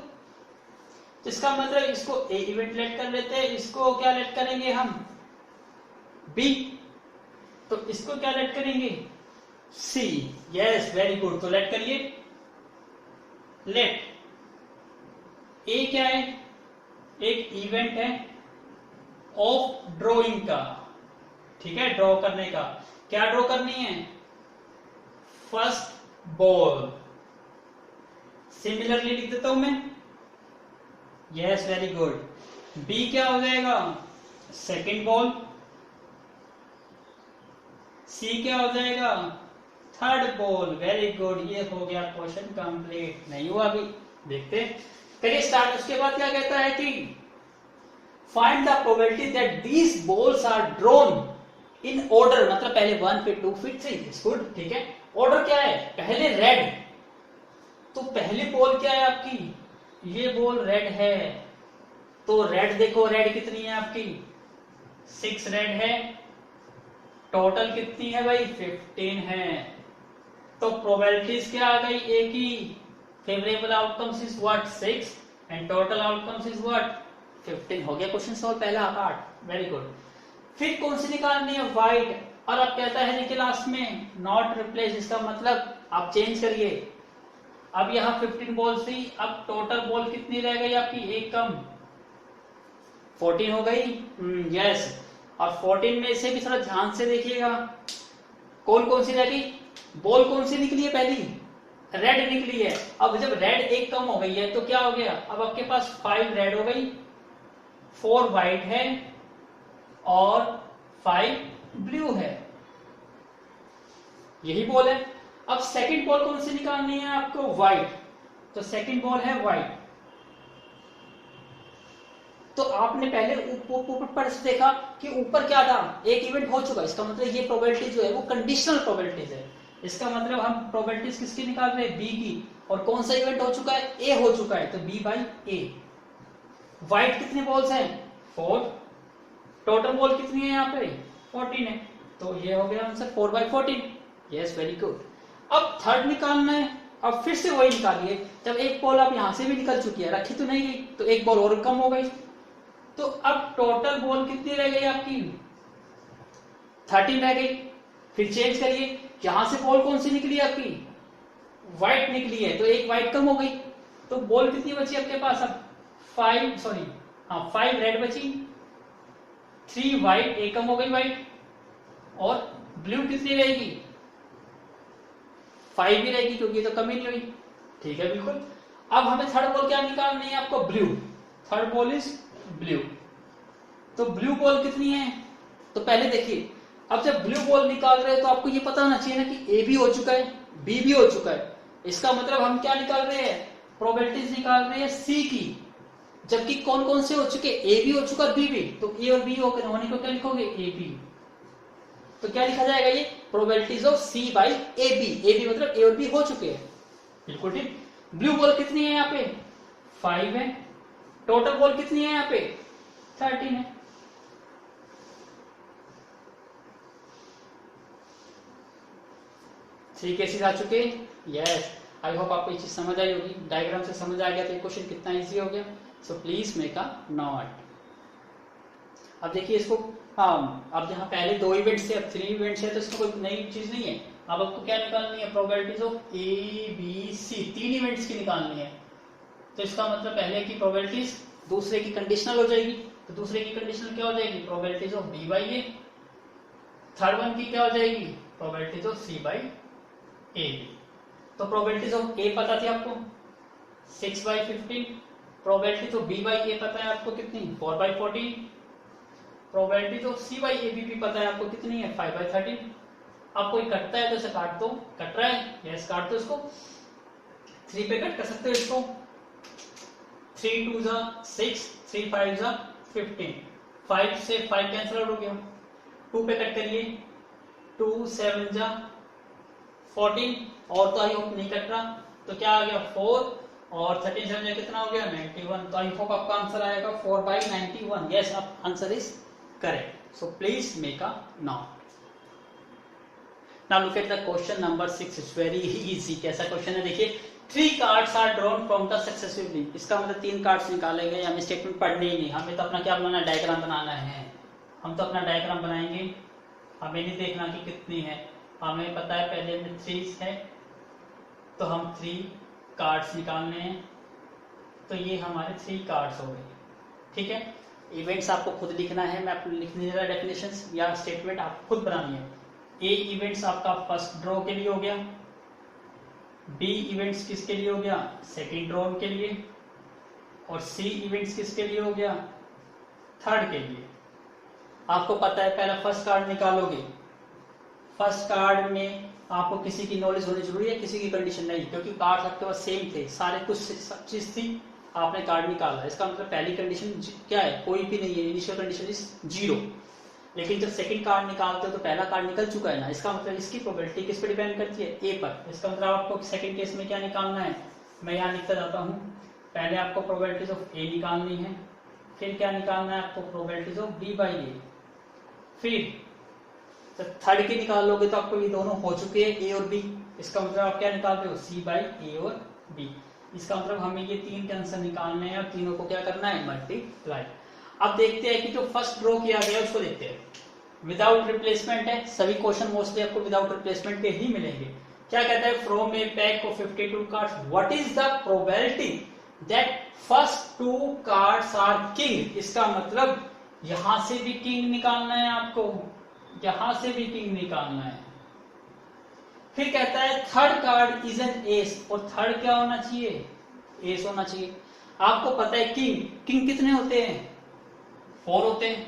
तो इसका मतलब इसको ए इवेंट लेट कर लेते हैं, इसको क्या लेट करेंगे हम, बी। तो इसको क्या लेट करेंगे, सी। Yes, very good. तो लेट करिए। लेट ए क्या है, एक इवेंट है ऑफ ड्रॉइंग का। ठीक है, ड्रॉ करने का। क्या ड्रॉ करनी है, फर्स्ट बॉल। सिमिलरली लिख देता हूं मैं। Yes, very good. बी क्या हो जाएगा, सेकेंड बॉल। सी क्या हो जाएगा, थर्ड बॉल। वेरी गुड, ये हो गया क्वेश्चन कंप्लीट। नहीं हुआ अभी, देखते करिए स्टार्ट। उसके बाद क्या कहता है कि find the probability that these balls are drawn in order. मतलब पहले 1 फिर 2 फिर 3। गुड, ठीक है। ऑर्डर क्या है, पहले रेड। तो पहली बॉल क्या है आपकी, ये बॉल रेड है। तो रेड देखो, रेड कितनी है आपकी, 6 रेड है। टोटल कितनी है भाई, 15 है। तो प्रोबेबिलिटीज क्या आ गई, ए की favourable outcomes is what, 6 and total outcomes is what, 15। हो गया क्वेश्चन सॉल्व, पहला पार्ट। Very good. फिर कौन सी निकालनी है, व्हाइट। और अब कहता है देखिए लास्ट में नॉट रिप्लेस। इसका मतलब आप चेंज करिए। अब यहां 15 बॉल थी, अब टोटल बॉल कितनी रह गई आपकी, एक कम, 14 हो गई। यस, और 14 में से भी थोड़ा ध्यान से देखिएगा कौन कौन सी रह गई। बॉल कौन सी निकली है, पहली रेड निकली है। अब जब रेड एक कम हो गई है तो क्या हो गया, अब आपके पास 5 रेड हो गई, 4 व्हाइट है और 5 ब्लू है। यही बॉल है। अब सेकंड बॉल कौन सी निकालनी है आपको, व्हाइट। तो सेकंड बॉल है व्हाइट। तो आपने पहले ऊपर पर से देखा कि ऊपर क्या था, एक इवेंट हो चुका। इसका मतलब ये प्रोबेबिलिटी जो है वो कंडीशनल प्रोबेबिलिटीज है। इसका मतलब हम प्रोबेबिलिटीज किसकी निकाल रहे हैं, बी की। और कौन सा इवेंट हो चुका है, ए हो चुका है, तो बी बाई ए। व्हाइट कितनी बॉल्स हैं, 4। टोटल बॉल कितनी है यहाँ पे, 14 है। तो ये हो गया आंसर 4/14। Yes, very good. अब थर्ड निकालना है। अब फिर से वही निकालिए। जब एक बॉल आप यहां से भी निकल चुकी है, रखी तो नहीं गई, तो एक बॉल और कम हो गई। तो अब टोटल बॉल कितनी रह गई आपकी, 13 रह गई। फिर चेंज करिए, यहां से बॉल कौन सी निकली आपकी, व्हाइट निकली है, तो एक व्हाइट कम हो गई। तो बॉल कितनी बची आपके पास, अब 5 रेड बची, 3 व्हाइट, एक कम हो गई व्हाइट। और ब्लू कितनी रहेगी, 5 ही रहेगी, क्योंकि तो कमी नहीं हुई। ठीक है, बिल्कुल। अब हमें थर्ड बॉल क्या निकालनी है आपको, blue. Third ball is blue. तो ब्लू बॉल कितनी है, तो पहले देखिए। अब जब ब्लू बॉल निकाल रहे हैं तो आपको ये पता होना चाहिए ना कि ए भी हो चुका है, बी भी हो चुका है। इसका मतलब हम क्या निकाल रहे हैं, प्रोबेबिलिटीज निकाल रहे हैं सी की। जबकि कौन कौन से हो चुके, ए भी हो चुका, बी भी। तो ए और बी होने को क्या लिखोगे, ए बी। तो क्या लिखा जाएगा, ये probabilities of C by A B. A B मतलब ए और बी हो चुके हैं, बिल्कुल ठीक। ब्लू बॉल कितनी है यहाँ पे, 5 है। टोटल बॉल कितनी है यहाँ पे, 13 है। थ्री केसेस आ चुके, यस। आई होप आपको ये चीज समझ आई होगी, डायग्राम से समझ आ गया तो ये क्वेश्चन कितना इजी हो गया। सो प्लीज मेक अ नोट। अब देखिए इसको, हाँ अब यहाँ पहले 2 इवेंट्स थे, अब 3 इवेंट्स है, तो इसमें कोई नई चीज नहीं है। अब आपको क्या निकालनी है, probabilities of A B C, 3 events की निकालनी है। तो इसका मतलब पहले की प्रोबेबिलिटीज दूसरे की कंडीशनल हो जाएगी, तो दूसरे की कंडीशनल क्या हो जाएगी, probabilities of B by A. Third one की क्या हो जाएगी, probabilities of C by A B. तो प्रोबेबिलिटीज ऑफ ए पता थी आपको 6/15, probabilities of B by A पता है आपको कितनी, 4/14, प्रोबेबिलिटी तो सी बाई ए बी पता है आपको कितनी है, 5/13। अब कोई कटता है तो इसे काट दो, कट रहा है, यस काट दो इसको, 3 पे कट कर सकते हो इसको, 3 2 जा 6, 3 5 जा 15, 5 से 5 कैंसिल आउट हो गया, 2 पे कट करिए, 2 7 जा 14, और तो आई होप नहीं कट रहा, तो क्या आ गया 4, और 13 7 कितना हो गया 91। तो आई होप आपका आंसर आएगा 4/91। यस, अब answer is correct. So please make a note. Now look at the question number 6। It's very easy. कैसा क्वेश्चन है देखिए, 3 cards are drawn from the successively. इसका मतलब 3 कार्ड्स निकाले गए, हमें स्टेटमेंट पढ़नी ही नहीं, हमें तो अपना क्या बनाना है, डायग्राम बनाना है। हम तो अपना डायग्राम बनाएंगे, हमें नहीं देखना कि कितनी है, हमें पता है पहले में 3 है, तो हम 3 कार्ड्स निकालने हैं। तो ये हमारे 3 कार्ड्स हो गए, ठीक है। इवेंट्स आपको खुद लिखना है, मैं आपको लिखने दे रहा डेफिनेशंस या स्टेटमेंट आप खुद बनानी है। ए इवेंट्स आपका फर्स्ट ड्रॉ के लिए हो गया, बी इवेंट्स किसके लिए हो गया, सेकंड ड्रॉ के लिए, और सी इवेंट्स किसके लिए हो गया, थर्ड के लिए। आपको पता है पहला फर्स्ट कार्ड निकालोगे, फर्स्ट कार्ड में आपको किसी की नॉलेज होनी जरूरी है, किसी की कंडीशन नहीं, क्योंकि कार्ड आपके पास सेम थे, सारे कुछ चीज थी, आपने कार्ड निकाला। इसका मतलब पहली कंडीशन क्या है, कोई भी नहीं है, इनिशियल कंडीशन इज 0। लेकिन जब सेकंड कार्ड निकालते हो तो पहला कार्ड निकल चुका है ना, इसका मतलब इसकी प्रोबेबिलिटी किस पे डिपेंड करती है, ए पर। इसका मतलब आपको सेकंड केस में क्या निकालना है, मैं यहाँ लिखता जाता हूँ। पहले आपको प्रोबेबिलिटीज ऑफ ए निकालनी है, फिर क्या निकालना है आपको, प्रोबेबिलिटीज ऑफ बी बाई ए, फिर तो थर्ड की निकाल लोगे तो आपको ये दोनों हो चुके हैं, ए और बी। इसका मतलब आप क्या निकालते हो, सी बाई ए और बी। इसका मतलब हमें ये 3 के आंसर निकालने हैं और तीनों को क्या करना है, मल्टीप्लाई। अब देखते हैं कि जो फर्स्ट ड्रॉ किया गया उसको देखते हैं। विदाउट रिप्लेसमेंट है, सभी क्वेश्चन मोस्टली आपको विदाउट रिप्लेसमेंट के ही मिलेंगे। क्या कहता है, from a pack of 52 cards what is the probability that first 2 cards are king. इसका मतलब यहां से भी किंग निकालना है आपको, यहां से भी किंग निकालना है। फिर कहता है third card is an S, और थर्ड क्या होना चाहिए, एस होना चाहिए। आपको पता है किंग, किंग कितने होते हैं, 4 होते हैं।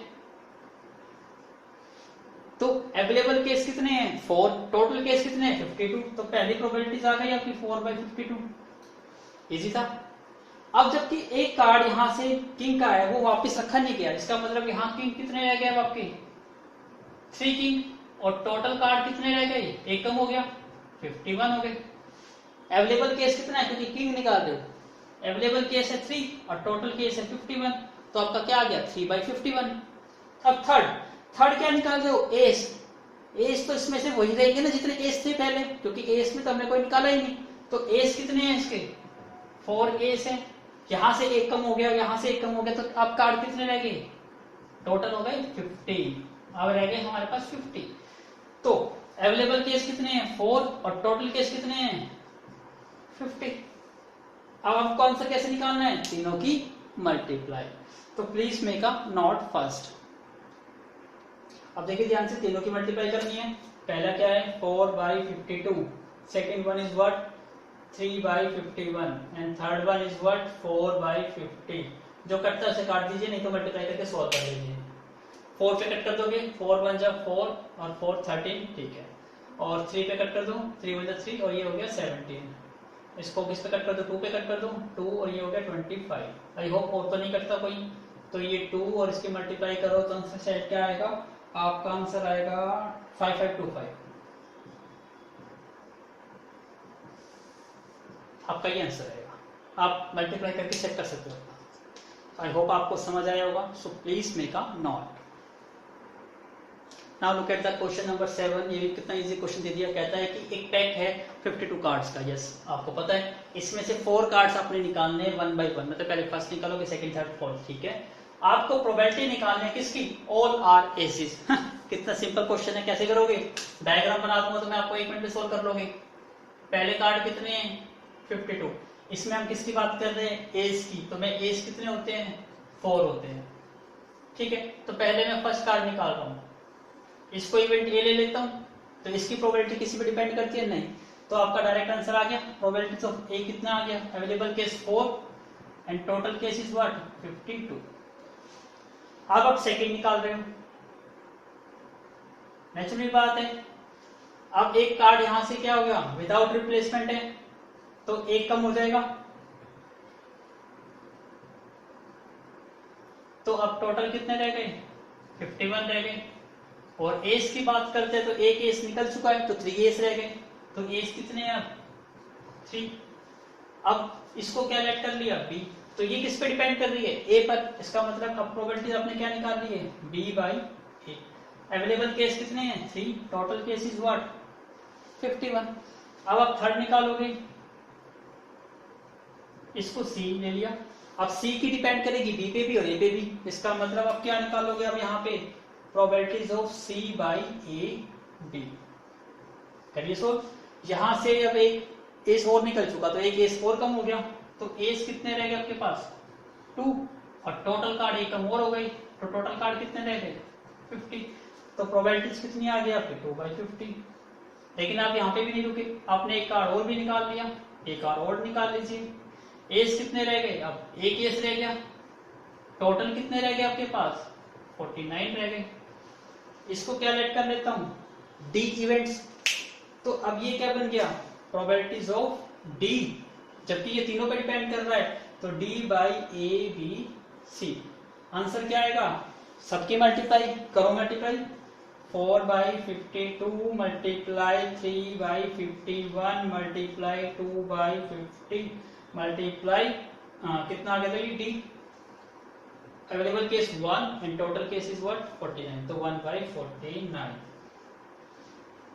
तो अवेलेबल केस कितने हैं, 4, टोटल केस कितने हैं, 52। तो पहली प्रोबेबिलिटीज आ गई आपकी 4/52, इजी था। अब जबकि एक कार्ड यहां से किंग का है वो वापस रखा नहीं गया, इसका मतलब यहां किंग कितने रह गए आपके, 3 किंग, और टोटल कार्ड कितने रह गए, एक कम हो गया, 51 हो गए। अवेलेबल केस कितना है, क्योंकि किंग निकाल रहे हो, अवेलेबल केस है 3 और टोटल केस है 51, तो आपका क्या आ गया 3/51। अब थर्ड क्या निकाल रहे हो, एस। एस तो इसमें से वही रहेंगे ना जितने एस थे पहले, क्योंकि एस में तो हमने कोई निकाला ही नहीं। तो एस कितने हैं इसके, 4 एस है, यहां से एक कम हो गया, यहां से एक कम हो गया, तो अब कार्ड कितने रह गए, टोटल हो गए 50। अब रह गए हमारे पास 50। तो अवेलेबल केस कितने हैं, 4, और टोटल केस कितने हैं, 50। अब हमको आंसर कैसे निकालना है, तीनों की मल्टीप्लाई। तो please make a node first. अब देखिए ध्यान से, तीनों की मल्टीप्लाई करनी है। पहला क्या है, 4/52, second one is what, 3/51, and third one is what, 4/50। जो कटता है उसे काट दीजिए, नहीं तो मल्टीप्लाई करके सॉल्व कर लीजिए। 4 पे कट कर दोगे, 4 1 जा 4 और 4 13, ठीक है। और 3 पे कट कर दो, 3 1 जा 3, और ये हो गया 17। इसको किस पे कट कर दो, 2 पे कट कर दो, 2, और ये हो गया 25। आई होप और तो नहीं कटता कोई। तो ये 2 और इसकी मल्टीप्लाई करो तो आंसर सेट क्या आएगा, आपका आंसर आएगा 5525। आपका ये आंसर आएगा, आप मल्टीप्लाई करके चेक कर सकते हो। आई होप आपको समझ आया होगा। So please make a note. Now look at the question number 7। ये भी कितना इजी क्वेश्चन दे दिया। कहता है कि एक पैक है 52 कार्ड्स का। यस, आपको पता है इसमें से 4 कार्ड्स आपने निकालने हैं 1 बाय 1, मतलब पहले फर्स्ट निकालोगे, सेकंड, थर्ड, फोर्थ। ठीक है, आपको प्रोबेबिलिटी निकालनी है किसकी? All are aces. कितना सिंपल क्वेश्चन है, कैसे करोगे? डायग्राम बना दूंगा तो मैं आपको 1 मिनट में सोल्व कर लोगे। पहले कार्ड कितने हैं? 52। इसमें हम किसकी बात कर रहे हैं? एस की। तो मैं एस कितने होते हैं? 4 होते हैं। ठीक है, तो पहले मैं फर्स्ट कार्ड निकाल रहा हूँ, इसको इवेंट ए ले लेता हूँ। तो इसकी प्रोबेबिलिटी किसी पे डिपेंड करती है? नहीं। तो आपका डायरेक्ट आंसर आ गया। प्रोबेबिलिटी ऑफ ए कितना आ गया? Available case 4 and total case is what? 52। अब आप सेकंड निकाल रहे हो, नेचुरली बात है। अब एक कार्ड यहां से क्या हो गया? विदाउट रिप्लेसमेंट है, तो एक कम हो जाएगा। तो अब टोटल कितने रह गए? 51 रह गए। और एस की बात करते हैं तो एक एस निकल चुका है, तो 3 एस रह गए। तो एस कितने हैं? अब 3। अब इसको क्या लेट कर लिया? बी। तो ये किस पे डिपेंड कर रही है? ए पर। इसका मतलब अब प्रोबेबिलिटी आपने क्या निकाल ली है? B by A. Available case कितने हैं? 3। Total case is what? 51। अब आप थर्ड निकालोगे, इसको सी ले लिया। अब सी की डिपेंड करेगी बी पे भी और ए पे भी। इसका मतलब आप क्या निकालोगे? अब यहाँ पे probabilities of C by A B. करिए सोल्व। यहां से अब एक एस और निकल चुका, तो एक एस और कम हो गया। तो एस कितने रह गए आपके पास? 2। और टोटल कार्ड एक कम और हो गई, तो टोटल कार्ड कितने रह गए? 50। तो प्रोबेबिलिटीज कितनी आ गई आपकी? 2/50। लेकिन आप यहाँ पे भी नहीं रुके, आपने एक कार्ड और भी निकाल लिया। एक कार्ड और निकाल लीजिए। एस कितने रह गए? अब एक एस रह गया। टोटल कितने रह गए आपके पास? 49 रह गए। इसको क्या लेट कर लेता हूं? D events. तो अब ये क्या बन गया? प्रोबेबिलिटीज ऑफ डी, जबकि ये तीनों पे डिपेंड कर रहा है। तो D by A B C. Answer क्या आएगा? सबकी मल्टीप्लाई करो, मल्टीप्लाई 4/52 मल्टीप्लाई 3/51 मल्टीप्लाई 2/50 मल्टीप्लाई कितना आ गया था ये? D. Available case 1 and total case is what? 49। तो 1/49।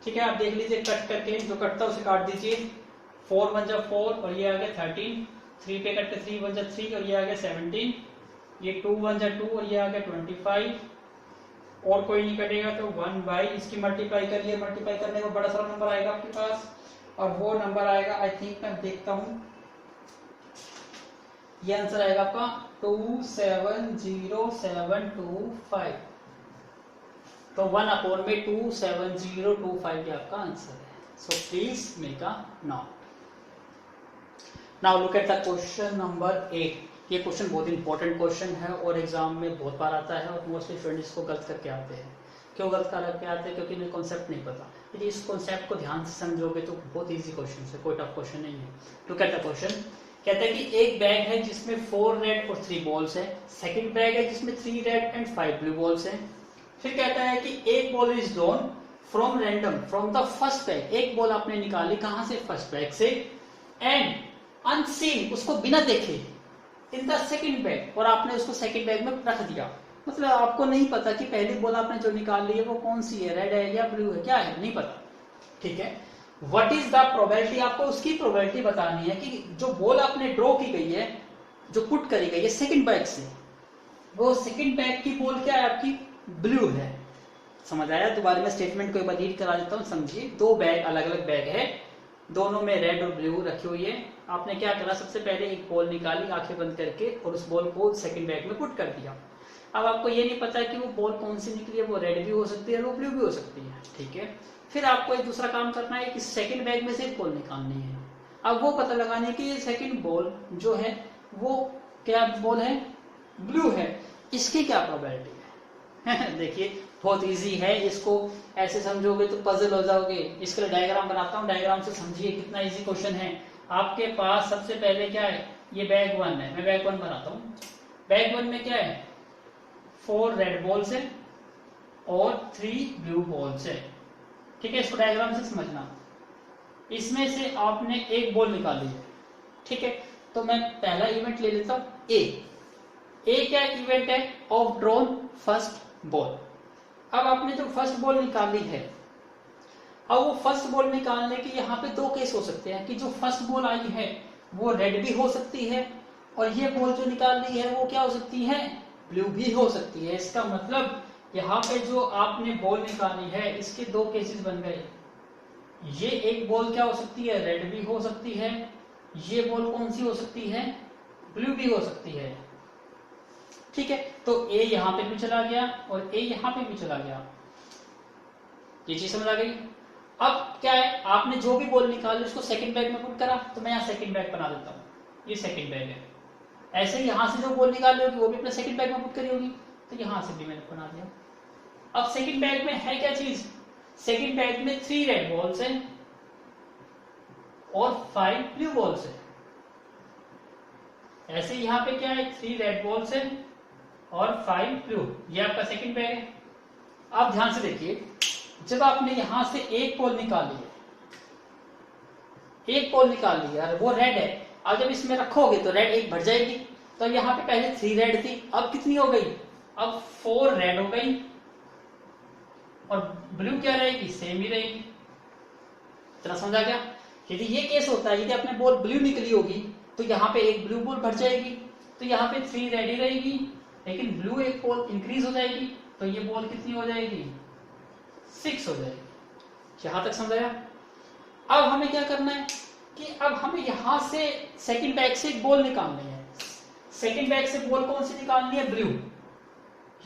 ठीक है, आप देख लीजिए कट करके, जो कटता है उसे काट दीजिए। 4 1 जा 4 और ये आ गया 13। 3 पे कट के 3 1 जा 3 और ये आ गया 17। ये 2 1 जा 2 और ये आ गया 25। और कोई नहीं कटेगा तो 1 बाई इसकी मल्टीप्लाई करिए। मल्टीप्लाई करने को बड़ा सारा नंबर आएगा आपके पास, और वो नंबर आएगा, आई थिंक मैं देखता हूं, ये आंसर आएगा आपका 270,725। तो 1/27025 ये आपका आंसर है। So please make a note. Now look at the question number 8। ये क्वेश्चन बहुत इंपॉर्टेंट क्वेश्चन है और एग्जाम में बहुत बार आता है, और मोस्टली स्टूडेंट्स इसको गलत करके आते हैं। क्यों गलत करके आते हैं? क्योंकि इन्हें कॉन्सेप्ट नहीं पता। यदि इस कॉन्सेप्ट को ध्यान से समझोगे तो बहुत इजी क्वेश्चन है, कोई टफ क्वेश्चन नहीं है। Look at the question. कहता है कि एक बैग है जिसमें 4 रेड और 3 बॉल्स है। सेकंड बैग है जिसमें 3 रेड एंड 5 ब्लू बॉल्स है। फिर कहता है कि एक ball is drawn from random from the first bag. एक बॉल आपने निकाली कहां से? फर्स्ट बैग से। एंड अनसीन, उसको बिना देखे, इन द सेकंड बैग, और आपने उसको सेकंड बैग में रख दिया। मतलब आपको नहीं पता कि पहली बॉल आपने जो निकाल ली है वो कौन सी है, रेड है या ब्लू है, क्या है, नहीं पता। ठीक है, व्हाट इज द प्रोबेबिलिटी? आपको उसकी प्रोबेबिलिटी बतानी है कि जो बॉल आपने ड्रॉ की गई है, जो पुट करी गई है सेकंड बैग से, वो सेकंड बैग की बॉल क्या है आपकी? ब्लू है। समझ आया? दोबारा मैं स्टेटमेंट को एक बार रीड करा देता हूँ, समझिए। 2 बैग, अलग अलग बैग है, दोनों में रेड और ब्लू रखी हुई है। आपने क्या करा? सबसे पहले एक बॉल निकाली आंखें बंद करके और उस बॉल को सेकंड बैग में पुट कर दिया। अब आपको ये नहीं पता कि वो बॉल कौन सी निकली है, वो रेड भी हो सकती है, वो ब्लू भी हो सकती है। ठीक है, फिर आपको एक दूसरा काम करना है कि सेकंड बैग में से एक बॉल निकालनी है। अब वो पता लगाना है कि ये सेकंड बॉल जो है वो क्या बॉल है? ब्लू है। इसकी क्या प्रोबेबिलिटी है? देखिए बहुत इजी है, इसको ऐसे समझोगे तो पजल हो जाओगे। इसके लिए डायग्राम बनाता हूँ, डायग्राम से समझिए कितना इजी क्वेश्चन है। आपके पास सबसे पहले क्या है? ये बैग 1 है, मैं बैग 1 बनाता हूँ। बैग 1 में क्या है? 4 रेड बॉल्स है और 3 ब्लू बॉल्स है। ठीक है, इसको डायग्राम से समझना। इसमें से आपने एक बॉल निकाली है। ठीक है, तो मैं पहला इवेंट ले लेता हूं ए। ए क्या इवेंट है? Of drawn first ball. अब आपने जो फर्स्ट बॉल निकाली है, अब वो फर्स्ट बॉल निकालने के यहाँ पे दो केस हो सकते हैं कि जो फर्स्ट बॉल आई है वो रेड भी हो सकती है, और ये बॉल जो निकालनी है वो क्या हो सकती है, ब्लू भी हो सकती है। इसका मतलब यहाँ पे जो आपने बॉल निकाली है इसके दो केसेस बन गए। ये एक बॉल क्या हो सकती है, रेड भी हो सकती है, ये बॉल कौन सी हो सकती है, ब्लू भी हो सकती है। ठीक है, तो ए यहाँ पे भी चला गया और ए यहाँ पे भी चला गया। ये चीज समझ आ गई। अब क्या है, आपने जो भी बॉल निकाली उसको सेकंड बैग में पुट करा, तो मैं यहाँ सेकंड बैग बना देता हूँ, ये सेकंड बैग है। ऐसे ही यहाँ से जो बॉल निकाली होगी वो भी अपने सेकंड बैग में पुट करी होगी, तो यहाँ से भी मैंने बना दिया। अब सेकंड बैग में है क्या चीज, सेकंड बैग में 3 रेड बॉल्स है और 5 ब्लू बॉल्स है। ऐसे यहाँ पे क्या है, 3 रेड बॉल्स है और 5 ब्लू, ये आपका सेकंड बैग है। आप ध्यान से देखिए, जब आपने यहां से एक बॉल निकाली है, एक बॉल निकाल लिया, वो रेड है, अब जब इसमें रखोगे तो रेड एक बढ़ जाएगी। तो यहाँ पे पहले 3 रेड थी, अब कितनी हो गई, अब 4 रेड हो गई, और ब्लू क्या रहेगी, सेम ही रहेगी। इतना समझा गया। यदि ये केस होता है, यदि अपने बॉल ब्लू निकली होगी तो यहाँ पे एक ब्लू बॉल बढ़ जाएगी, तो यहाँ पे 3 रेड ही रहेगी, लेकिन ब्लू एक बॉल इंक्रीज हो जाएगी, तो ये बॉल कितनी हो जाएगी, 6 हो जाएगी। यहां तक समझाया। अब हमें क्या करना है कि अब हमें यहां से सेकंड बैग से एक बॉल निकालनी है। सेकंड बैग से बॉल कौन सी निकालनी है, ब्लू।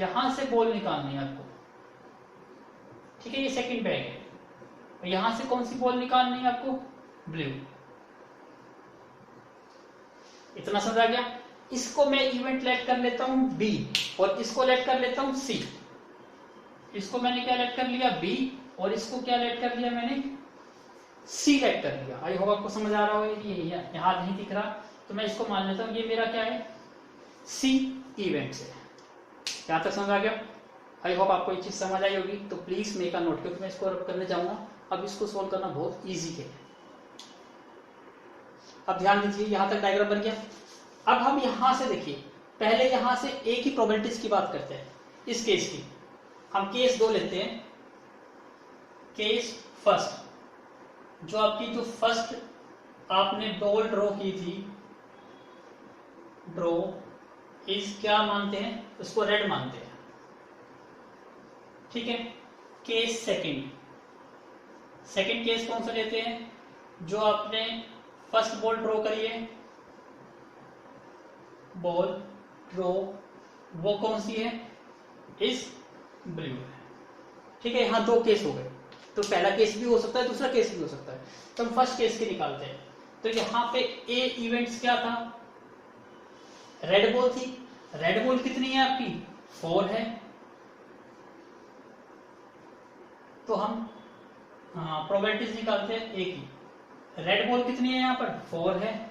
यहां से बॉल निकालनी है आपको, ठीक है, ये सेकंड बैग है, और यहां से कौन सी बॉल निकालनी है आपको, ब्लू। इतना समझा गया। इसको मैं इवेंट लेट कर लेता हूं बी, और इसको लेट कर लेता हूं सी। इसको मैंने क्या लेट कर लिया, बी, और इसको क्या लेट कर लिया मैंने, सी लेट कर लिया। आई होप आपको समझ आ रहा हो। ये यहां नहीं दिख रहा तो मैं इसको मान लेता हूं ये मेरा क्या है, सी इवेंट है। यहां तक समझ आ गया। आई होप आपको ये चीज समझ आई होगी। तो प्लीज मेक अ नोट, क्योंकि मैं इसको रब करने जाऊंगा। अब इसको सोल्व करना बहुत ईजी है। अब ध्यान दीजिए, यहां तक डायग्राम बन गया। अब हम यहां से देखिए, पहले यहां से एक ही प्रोबेबिलिटीज की बात करते हैं, इस केस की। हम केस 2 लेते हैं, केस फर्स्ट। जो आपकी जो फर्स्ट आपने बॉल ड्रॉ की थी, ड्रॉ इस क्या मानते हैं, उसको रेड मानते हैं, ठीक है। केस सेकंड, सेकंड केस कौन सा लेते हैं, जो आपने फर्स्ट बॉल ड्रॉ करी है, बॉल ड्रॉ, वो कौन सी है, इस ब्लू है, ठीक है। यहां 2 केस हो गए, तो पहला केस भी हो सकता है, दूसरा केस भी हो सकता है। तो हम फर्स्ट केस के निकालते हैं। तो यहां पे ए इवेंट्स क्या था, रेड बॉल थी। रेड बॉल कितनी है आपकी, 4 है। तो हम प्रोबेबिलिटीज निकालते हैं ए की। रेड बॉल कितनी है यहाँ पर, 4 है।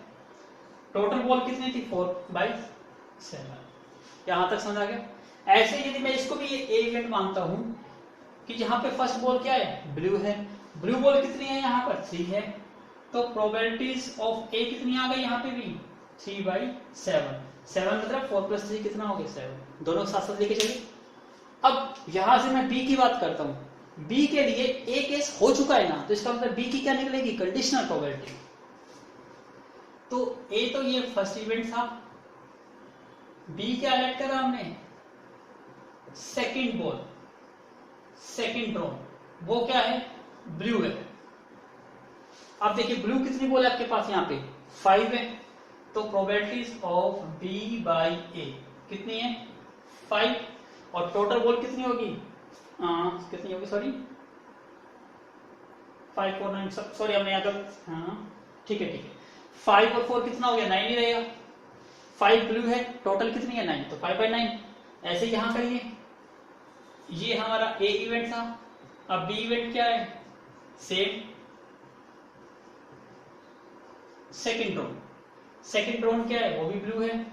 टोटल बॉल कितनी थी, 4/7। यहां तक समझ आ गया। ऐसे यदि मैं इसको भी ए इवेंट मानता हूं कि जहां पे फर्स्ट बॉल क्या है, ब्लू है। ब्लू बॉल कितनी है यहाँ पर, 3 है। तो प्रोबेबिलिटीज ऑफ ए कितनी आ गई यहाँ पे भी, 3/7। 7 मतलब 4 + 3 कितना हो गया, 7। दोनों साथ साथ लेके चलिए। अब यहां से मैं बी की बात करता हूं। बी के लिए ए केस हो चुका है ना, तो इसका मतलब बी की क्या निकलेगी, कंडीशनल प्रोबेबिलिटी। तो ए तो ये फर्स्ट इवेंट था, बी क्या ऐड करा हमने, सेकंड बॉल, सेकंड ड्रॉ, वो क्या है, ब्लू है। अब देखिए ब्लू कितनी बॉल है आपके पास, यहाँ पे 5 है। तो probabilities of B by A कितनी है, 5। और टोटल बॉल कितनी होगी, कितनी होगी, सॉरी 5 4 9, सॉरी हमने यहाँ तक, ठीक है 5 और 4 कितना हो गया, 9 ही रहेगा। 5 ब्लू है, टोटल कितनी है, 9, तो 5/9। ऐसे यहां करिए, ये हमारा ए इवेंट था। अब बी इवेंट क्या है, same second drone. Second drone क्या है, वो भी ब्लू है।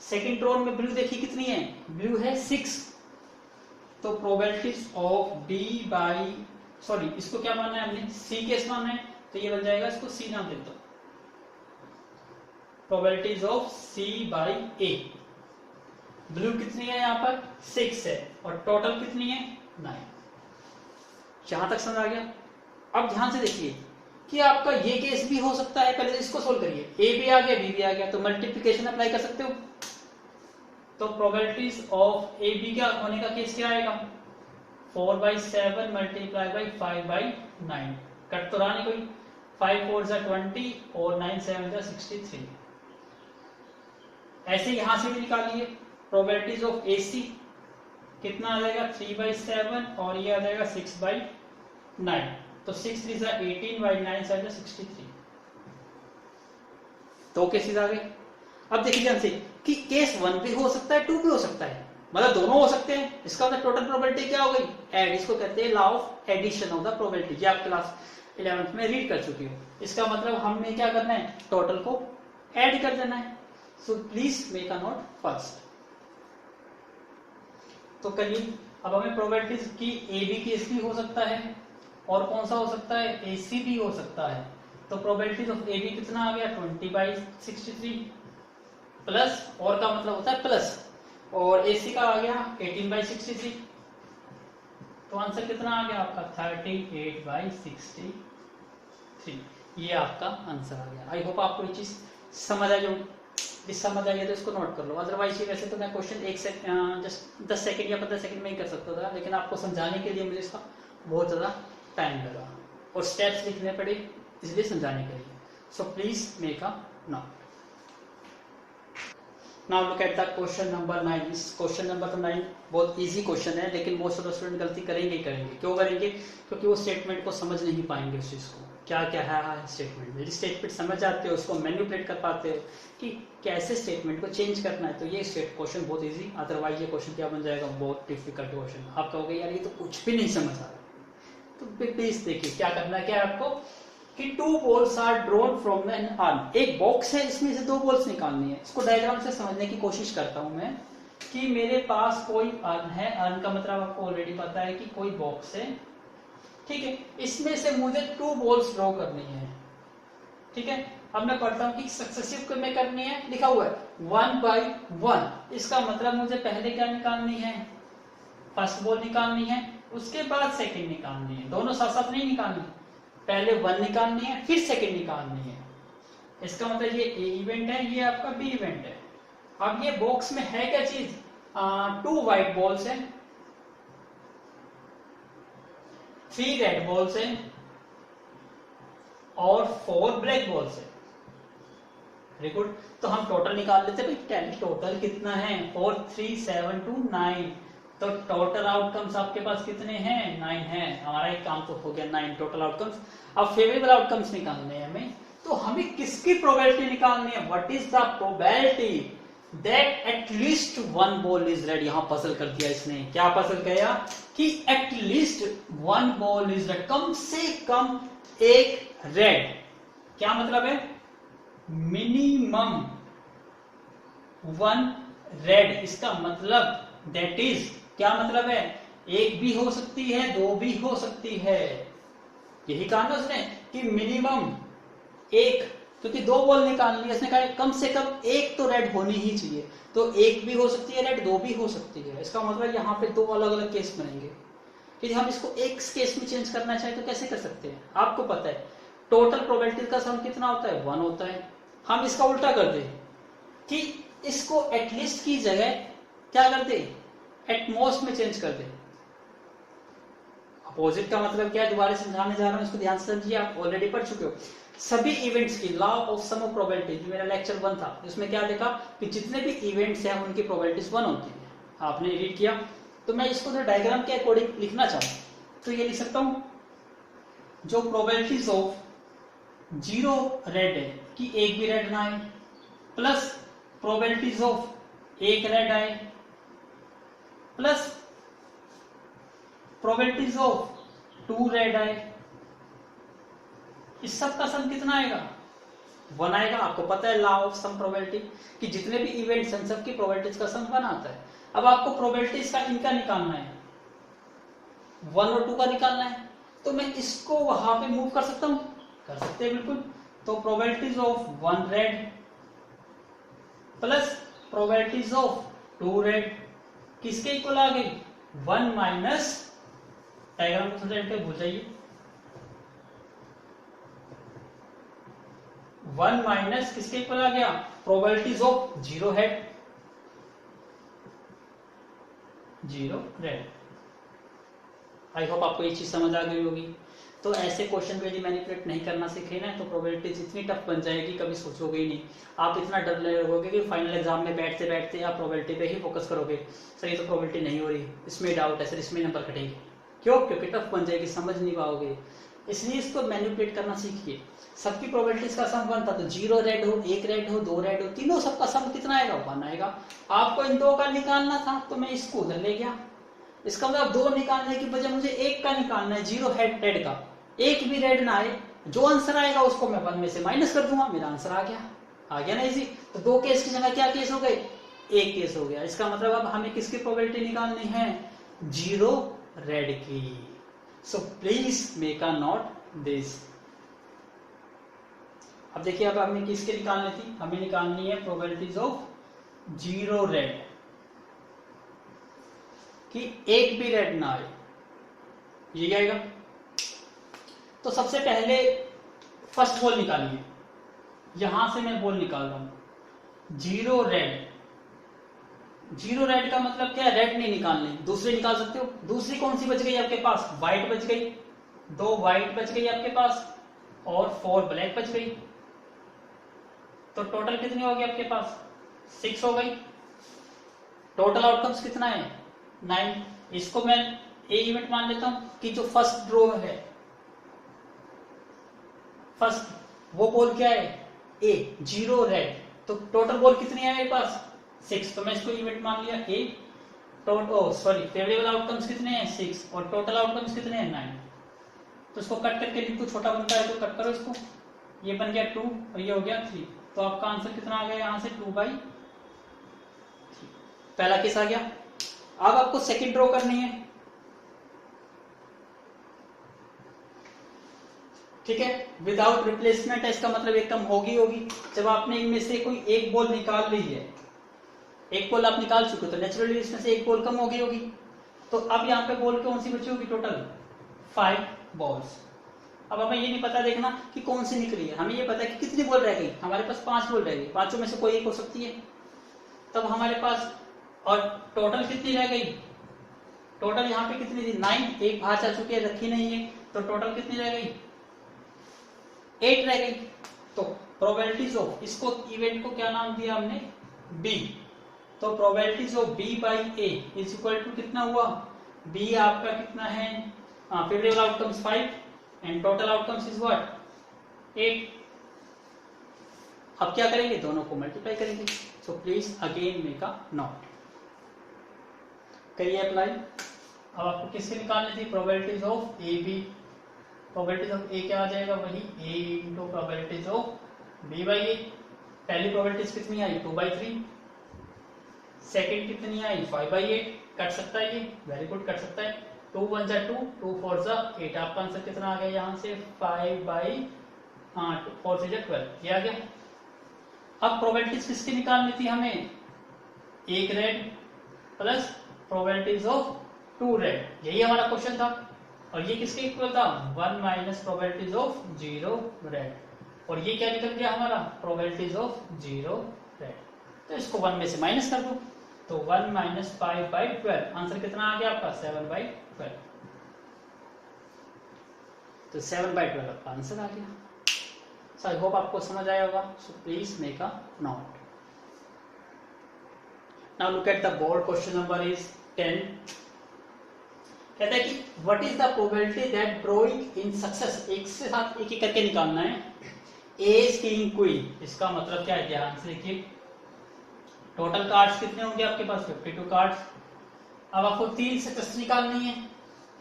सेकंड ड्रोन में ब्लू देखिए कितनी है, ब्लू है 6। तो probabilities of B by, sorry इसको क्या मानना है हमने, सी केस मानना है, तो ये बन जाएगा, इसको सी नाम देता हूं, probabilities of C by A. Blue कितनी है यहाँ पर 6 है और टोटल कितनी है 9। यहां तक समझ आ गया। अब ध्यान से देखिए कि आपका ये केस भी हो सकता है, पहले इसको सोल्व करिए। ए भी आ गया बी भी आ गया, तो मल्टीप्लिकेशन अप्लाई कर सकते हो। तो प्रोबेबिलिटीज ऑफ ए बी का होने का केस क्या आएगा 4/7 मल्टीप्लाई बाई 5/9। कट तो रहा नहीं कोई, 5 4 जा 20 और 9 7 जा 63। ऐसे यहां से भी निकालिए प्रोबेबिलिटीज ऑफ ए सी कितना आ जाएगा 3/7 और ये आ जाएगा 6/9। तो 6 3 जा 18 बाई 9 7 जा 63। तो केसेस आ गए। अब देखिए ध्यान से कि केस 1 भी हो सकता है 2 भी हो सकता है, मतलब दोनों हो सकते हैं। इसका मतलब टोटल प्रोबेबिलिटी क्या हो गई ऐड, इसको कहते हैं law of addition of the probability. ये आप क्लास 11th में रीड कर चुकी हो। इसका मतलब हमें क्या करना है टोटल को ऐड कर देना है। So please make a node first. तो करिए। अब हमें प्रोबेबिलिटीज की ए बी केस भी हो सकता है और कौन सा हो सकता है ए सी भी हो सकता है। तो प्रोबेबिलिटीज ऑफ ए बी कितना आ गया 20/63 प्लस, और का मतलब होता है प्लस, और ए सी का आ गया 18/63। तो आंसर कितना आ गया आपका 38/63। ये आपका आंसर आ गया। आई होप आपको ये चीज समझ आई होगी। समझ आई है तो इसको नोट कर लो। अदरवाइज ये वैसे तो मैं क्वेश्चन जस्ट 10 सेकंड या 15 सेकंड में ही कर सकता था, लेकिन आपको समझाने के लिए मुझे इसका बहुत ज्यादा टाइम लगा और स्टेप्स लिखने पड़े इसलिए समझाने के लिए। सो please make a note. Now look at the question number 9। इस क्वेश्चन नंबर 9 बहुत इजी क्वेश्चन है, लेकिन मोस्ट ऑफ द स्टूडेंट गलती करेंगे ही करेंगे। क्यों करेंगे? क्योंकि वो स्टेटमेंट को समझ नहीं पाएंगे उस चीज को क्या क्या है स्टेटमेंट। यदि स्टेटमेंट समझ जाते हो उसको मैनिपुलेट कर पाते हो कि कैसे स्टेटमेंट को चेंज करना है, तो ये स्टेट क्वेश्चन बहुत इजी। अदरवाइज ये क्वेश्चन क्या बन जाएगा बहुत डिफिकल्ट क्वेश्चन। आप कहोगे यार ये तो कुछ भी नहीं समझ आ रहा। तो प्लीज देखिए क्या करना है। क्या आपको कि 2 balls are drawn from an urn. एक बॉक्स है, इसमें से 2 बॉल्स निकालनी है। इसको डायग्राम से समझने की कोशिश करता हूं मैं कि मेरे पास कोई अर्न है। अर्न का मतलब आपको ऑलरेडी पता है कि कोई बॉक्स है, ठीक है। इसमें से मुझे 2 बॉल्स ड्रॉ करनी है, ठीक है। अब मैं पढ़ता हूं कि सक्सेसिव में करनी है। लिखा हुआ है 1/1। इसका मतलब मुझे पहले क्या निकालनी है फर्स्ट बॉल निकालनी है, उसके बाद सेकंड निकालनी है। दोनों साथ साथ नहीं निकालनी, पहले 1 निकालनी है फिर सेकंड निकालनी है। इसका मतलब ये ए इवेंट है, ये आपका बी इवेंट है। अब ये बॉक्स में है क्या चीज 2 व्हाइट बॉल्स है, 3 रेड बॉल्स है और 4 ब्लैक बॉल्स है। Very good. तो हम टोटल निकाल लेते हैं भाई। टोटल कितना है 4 3 7 2 9। तो टोटल आउटकम्स आपके पास कितने हैं 9 है। हमारा एक काम तो हो गया 9 टोटल आउटकम्स। अब फेवरेबल आउटकम्स निकालने हैं हमें। तो हमें किसकी प्रोबेबिलिटी निकालनी है what is the probability that at least 1 ball is red. यहां पजल कर दिया इसने। क्या पजल गया कि एटलीस्ट 1 बॉल इज रेड, कम से कम एक रेड। क्या मतलब है मिनिमम 1 रेड। इसका मतलब दैट इज क्या मतलब है एक भी हो सकती है 2 भी हो सकती है। यही कहा ना उसने कि मिनिमम एक, क्योंकि 2 बॉल निकालनी है। इसने कहा कम से कम एक तो रेड होनी ही चाहिए। तो एक भी हो सकती है रेड, 2 भी हो सकती है। इसका मतलब यहाँ पे 2 अलग अलग केस बनेंगे। यदि हम इसको एक केस में चेंज करना चाहें तो कैसे कर सकते हैं? आपको पता है टोटल प्रोबेबिलिटी का सम कितना होता है 1 होता है। हम इसका उल्टा कर दे कि इसको एटलीस्ट की जगह क्या कर दे एटमोस्ट में चेंज कर दे। अपोजिट का मतलब क्या है दोबारा समझाने जा रहा हूं, इसको ध्यान से समझिए। आप ऑलरेडी पढ़ चुके हो सभी इवेंट्स की law of sum of probability. जो मेरा लेक्चर 1 था जिसमें क्या देखा कि जितने भी इवेंट्स हैं उनकी प्रोबेबिलिटीज 1 होती है। आपने रीड किया। तो मैं इसको जो डायग्राम के अकॉर्डिंग लिखना चाहूं तो ये लिख सकता हूं जो प्रोबेबिलिटीज ऑफ 0 रेड है कि एक भी रेड ना आए, प्लस प्रोबेबिलिटीज ऑफ 1 रेड आए, प्लस प्रोबेबिलिटीज ऑफ 2 रेड आए। इस सब का सम कितना आएगा 1 आएगा। आपको पता है लॉ ऑफ सम प्रोबेबिलिटी कि जितने भी इवेंट्स हैं सबकी प्रोबेबिलिटीज का सम 1 आता है। अब आपको प्रोबेबिलिटीज का इनका निकालना है 1 और 2 का निकालना है। तो मैं इसको वहां पे मूव कर सकता हूं, कर सकते हैं बिल्कुल। तो probabilities of 1 red plus probabilities of 2 red किसके इक्वल आ गई 1 माइनस, डायग्राम को थोड़ा भूल जाइए, 1 माइनस किसके इक्वल आ गया probabilities of 0 head 0 red. I hope आपको ये चीज समझ आ गई होगी। तो ऐसे क्वेश्चन को यदि मैनिपुलेट नहीं करना सीखे ना तो प्रोबेबिलिटीज इतनी टफ बन जाएगी कभी सोचोगे ही नहीं। आप इतना डर लगोगे कि फाइनल एग्जाम में बैठते बैठते आप प्रोबेबिलिटी पे ही फोकस करोगे, सर ये तो प्रोबेबिलिटी नहीं हो रही, इसमें डाउट है सर, इसमें नंबर कटेंगे। क्यों? क्योंकि टफ बन जाएगी, समझ नहीं पाओगे। इसलिए इसको मैनिपुलेट करना सीखिए। सबकी प्रोबेबिलिटीज का सम 1 था, तो 0 रेड हो, 1 रेड हो, 2 रेड हो, तीनों सबका सम कितना आएगा 1 आएगा। आपको इन दो का निकालना था तो मैं इसको उधर ले गया, इसका मतलब 2 निकालने की बजाय मुझे 1 का निकालना है, 0 हेड रेड का, एक भी रेड ना आए, जो आंसर आएगा उसको मैं 1 में से माइनस कर दूंगा, मेरा आंसर आ गया ना इजी। तो 2 केस की जगह क्या केस हो गए, 1 केस हो गया। इसका मतलब अब हमें किसकी प्रोबेबिलिटी निकालनी है 0 रेड की। सो please make a note this. अब देखिए अब हमें किसके निकालनी थी, हमें निकालनी है प्रोबेबिलिटीज ऑफ 0 रेड कि एक भी रेड ना आए, ये आएगा। तो सबसे पहले फर्स्ट बॉल निकालिए, यहां से मैं बॉल निकाल रहा हूं 0 रेड। 0 रेड का मतलब क्या है, रेड नहीं निकालने, दूसरे निकाल सकते हो। दूसरी कौन सी बच गई आपके पास, व्हाइट बच गई, 2 व्हाइट बच गई आपके पास और 4 ब्लैक बच गई। तो टोटल कितनी होगी आपके पास 6 हो गई। टोटल आउटकम्स कितना है 9। इसको मैं ए इवेंट मान लेता हूं कि जो फर्स्ट ड्रॉ है, फर्स्ट वो बॉल क्या है ए 0 रेड, तो टोटल बॉल कितनी है मेरे पास 6, तो मैं इसको इवेंट मान लिया ए। फेवरेबल आउटकम्स कितने हैं 6 और टोटल आउटकम्स कितने हैं 9। तो इसको कट करके लिखो, छोटा बनता है तो कट करो इसको, ये बन गया 2 और ये हो गया 3, तो आपका आंसर कितना आ गया यहां से 2/3। पहला केस आ गया। अब आपको सेकंड ड्रॉ करनी है, ठीक है, विदाउट रिप्लेसमेंट है, इसका मतलब एक कम होगी। जब आपने इनमें से कोई एक बॉल निकाल ली है, एक बॉल आप निकाल चुके हो तो नेचुरली इसमें से एक बॉल कम हो गई। तो अब यहाँ पे बॉल कौन सी बची होगी, टोटल 5 बॉल्स। अब हमें ये नहीं पता देखना कि कौन सी निकली है, हमें ये पता है कि कितनी बॉल रह गई, हमारे पास 5 बॉल रह गई, 5 में से कोई एक हो सकती है। तब हमारे पास और टोटल कितनी रह गई, टोटल यहाँ पे कितनी थी 9, एक बाहर जा चुकी है रखी नहीं है, तो टोटल कितनी रह गई 8 रह गई। तो प्रोबेबिलिटीज ऑफ, इसको इवेंट को क्या नाम दिया हमने बी, तो probabilities of B by A is equal to कितना हुआ, बी आपका कितना है, favourable outcomes 5 and total outcomes is what 8। अब क्या करेंगे, दोनों को मल्टीप्लाई करेंगे। So please again make a note, करिए अप्लाई। अब आपको किसके निकालनी थी, probabilities of A B. Probabilities of A क्या आ जाएगा, वही A into probabilities of B by A. पहली प्रोबेबिलिटीज कितनी आई 2/3, सेकंड कितनी आई 5/8। कट सकता है ये, वेरी गुड कट सकता है। 2 1 जा 2, 2 4 जा 8, आपका आंसर कितना आ गया यहाँ से 5/4 से 12, ये आ गया। अब प्रोबेबिलिटीज किसकी निकालनी थी हमें, एक red plus probabilities of 2 red, यही हमारा क्वेश्चन था। और ये किसके इक्वल था 1 माइनस प्रोबेबिलिटीज ऑफ 0 रेड, और ये क्या निकल गया हमारा प्रोबेबिलिटीज ऑफ 0 रेड। तो इसको 1 में से माइनस कर दो, तो 1 माइनस 5/12, आंसर कितना आ गया आपका 7/12। तो 7/12 आपका आंसर आ गया। सो आई होप आपको समझ आया होगा। So please make a note. Now look at the board, question number is 10। कहता है कि what is the probability that drawing in success, एक से साथ एक करके निकालना है, एस किंग क्वीन। इसका मतलब क्या है, ध्यान से देखिए। टोटल कार्ड्स कितने होंगे आपके पास 52 कार्ड्स। अब आपको 3 सक्सेस निकालनी है,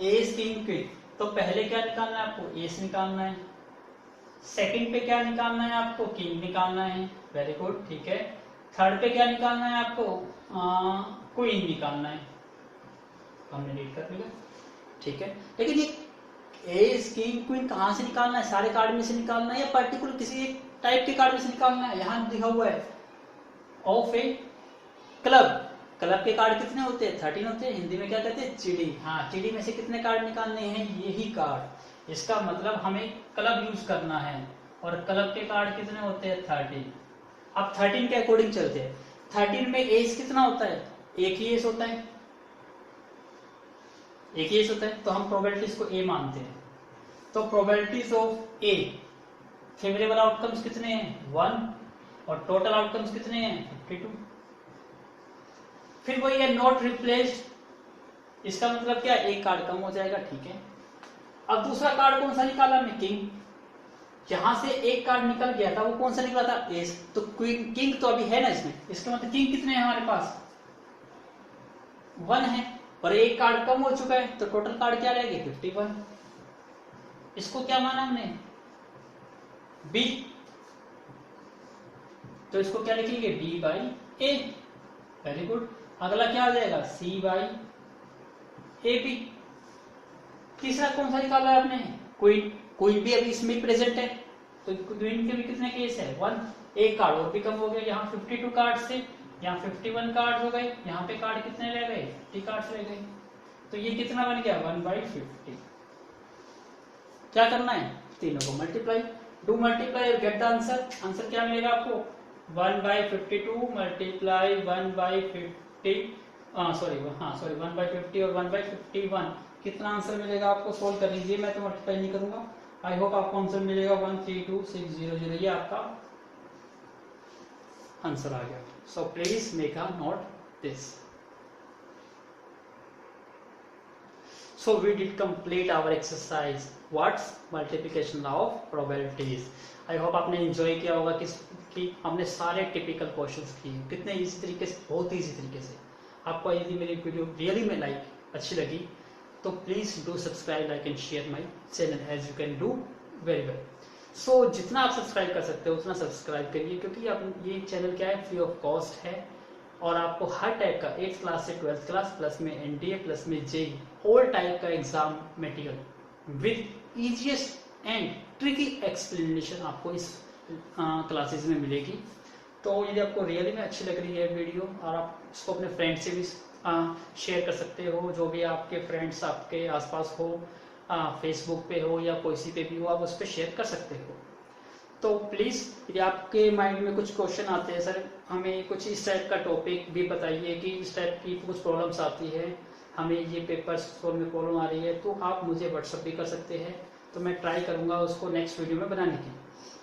एस किंग क्वीन। तो पहले क्या निकालना है आपको, एस निकालना है। सेकंड पे क्या निकालना है आपको, किंग निकालना है, वेरी गुड, ठीक है। थर्ड पे क्या निकालना है आपको, क्वीन निकालना है, हमने रीड कर लिया, ठीक है। लेकिन ये एस किंग क्वीन कहां से निकालना है, सारे कार्ड में से निकालना है या पर्टिकुलर किसी एक टाइप के कार्ड में से निकालना है। यहां लिखा हुआ है ऑफ ए क्लब, क्लब के कार्ड कितने होते हैं? 13 होते हैं। हिंदी में क्या कहते हैं? चिड़ी। हाँ, चिड़ी में से कितने कार्ड निकालने हैं? यही कार्ड। इसका मतलब हमें क्लब यूज करना है, और क्लब के कार्ड कितने होते हैं? 13। अब 13 के अकॉर्डिंग चलते हैं। 13 में एज कितना होता है? एक ही एज होता है, एक ही एज होता है, तो हम प्रोबेबिलिटीज को ए मानते हैं। तो probabilities of A, favourable outcomes कितने हैं? 1, और टोटल आउटकम्स कितने हैं? 52। फिर वही है नॉट रिप्लेस्ड, इसका मतलब क्या? एक कार्ड कम हो जाएगा, ठीक है। अब दूसरा कार्ड कौन सा निकाला हमने? किंग। यहां से एक कार्ड निकल गया था, वो कौन सा निकला था? एस। तो क्वीन, किंग तो अभी है ना इसमें, इसका मतलब किंग कितने हैं हमारे पास? 1 है, और एक कार्ड कम हो चुका है, तो टोटल कार्ड क्या रहेगी? 51। इसको क्या माना हमने? बी। तो इसको क्या लिखेंगे? B by A. Very good. अगला क्या आ जाएगा? C by A B. तीसरा कौन सा निकाला है आपने? क्वीन। क्वीन भी अभी इसमें प्रेजेंट है, तो क्वीन के भी कितने केस है? 1। एक कार्ड और भी कम हो गया, यहाँ 52 कार्ड से यहाँ 51 कार्ड हो गए, यहाँ पे कार्ड कितने रह गए? 50 कार्ड रह गए। तो ये कितना बन गया? 1/50। क्या करना है? तीनों को मल्टीप्लाई। डू मल्टीप्लाई और गेट द आंसर। आंसर क्या मिलेगा आपको? 1/52 मल्टीप्लाई 1/50, सॉरी 1/50 और 1/51। कितना आंसर मिलेगा आपको? सोल्व कर लीजिए, मैं तो मल्टीप्लाई नहीं करूंगा। आई होप आपको आंसर मिलेगा 132,600। ये आपका आंसर आ गया। सो please make a note this. So we did complete our exercise. What's multiplication law of probabilities? I hope आपने enjoy किया होगा कि हमने सारे टिपिकल क्वेश्चंस किए कितने इजी तरीके से, बहुत इजी तरीके से। आपको यदि मेरी वीडियो रियली में अच्छी लगी तो please do subscribe, like and share my channel as you can do very well. So जितना आप सब्सक्राइब कर सकते हो उतना सब्सक्राइब करिए, क्योंकि ये चैनल क्या है? फ्री ऑफ कॉस्ट है, और आपको हर टाइप का 8th क्लास से 12th क्लास प्लस में एनडीए प्लस में जेई ऑल टाइप का exam material with easiest and tricky explanation आपको इस क्लासेस में मिलेगी। तो यदि आपको रियली में अच्छी लग रही है वीडियो, और आप इसको अपने फ्रेंड से भी शेयर कर सकते हो, जो भी आपके फ्रेंड्स आपके आसपास हो, फेसबुक पे हो या कोई पे भी हो, आप उस पर शेयर कर सकते हो। तो प्लीज यदि आपके माइंड में कुछ क्वेश्चन आते हैं, सर हमें कुछ इस टाइप का टॉपिक भी बताइए कि इस टाइप की कुछ प्रॉब्लम्स आती है, हमें ये पेपर सॉल्व में प्रॉब्लम आ रही है, तो आप मुझे व्हाट्सअप भी कर सकते हैं। तो मैं ट्राई करूंगा उसको नेक्स्ट वीडियो में बनाने की।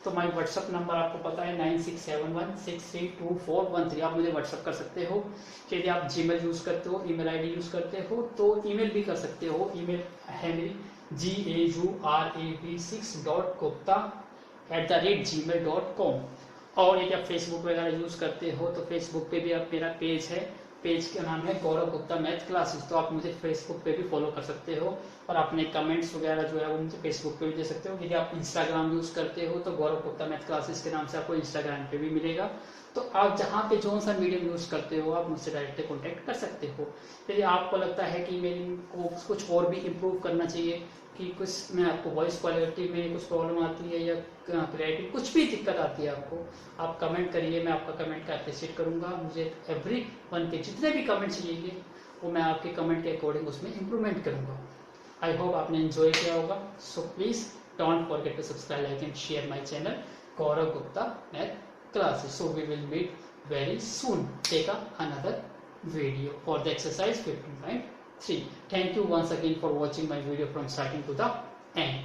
तो माई व्हाट्सअप नंबर आपको पता है 9671632413। आप मुझे व्हाट्सअप कर सकते हो। यदि आप जीमेल यूज करते हो, ईमेल आईडी यूज करते हो, तो ईमेल भी कर सकते हो। ईमेल है मेरी gaurab6.gmail.com। और यदि आप फेसबुक वगैरह यूज करते हो तो फेसबुक पे भी आप, मेरा पेज है, पेज का नाम है गौरव गुप्ता मैथ क्लासेस। तो आप मुझे फेसबुक पे भी फॉलो कर सकते हो, और अपने कमेंट्स वगैरह जो है वो मुझे फेसबुक पे भी दे सकते हो। यदि आप इंस्टाग्राम यूज करते हो तो गौरव गुप्ता मैथ क्लासेस के नाम से आपको इंस्टाग्राम पे भी मिलेगा। तो आप जहाँ पे जो सा मीडियम यूज करते हो आप मुझसे डायरेक्टली कॉन्टेक्ट कर सकते हो। यदि आपको लगता है कि मेरी को कुछ और भी इम्प्रूव करना चाहिए, कि कुछ में आपको वॉइस क्वालिटी में कुछ प्रॉब्लम आती है या क्लैरिटी कुछ भी दिक्कत आती है आपको, आप कमेंट करिए, मैं आपका कमेंट का अप्रिशिएट करूंगा। मुझे एवरी वन के जितने भी कमेंट चाहिए वो मैं आपके कमेंट के अकॉर्डिंग उसमें इम्प्रूवमेंट करूंगा। आई होप आपने एंजॉय किया होगा। So please don't forget to subscribe, like and share my channel Gaurav Gupta math classes. So we will meet very soon. Take another video for the exercise 15.3. Thank you once again for watching my video from starting to the end.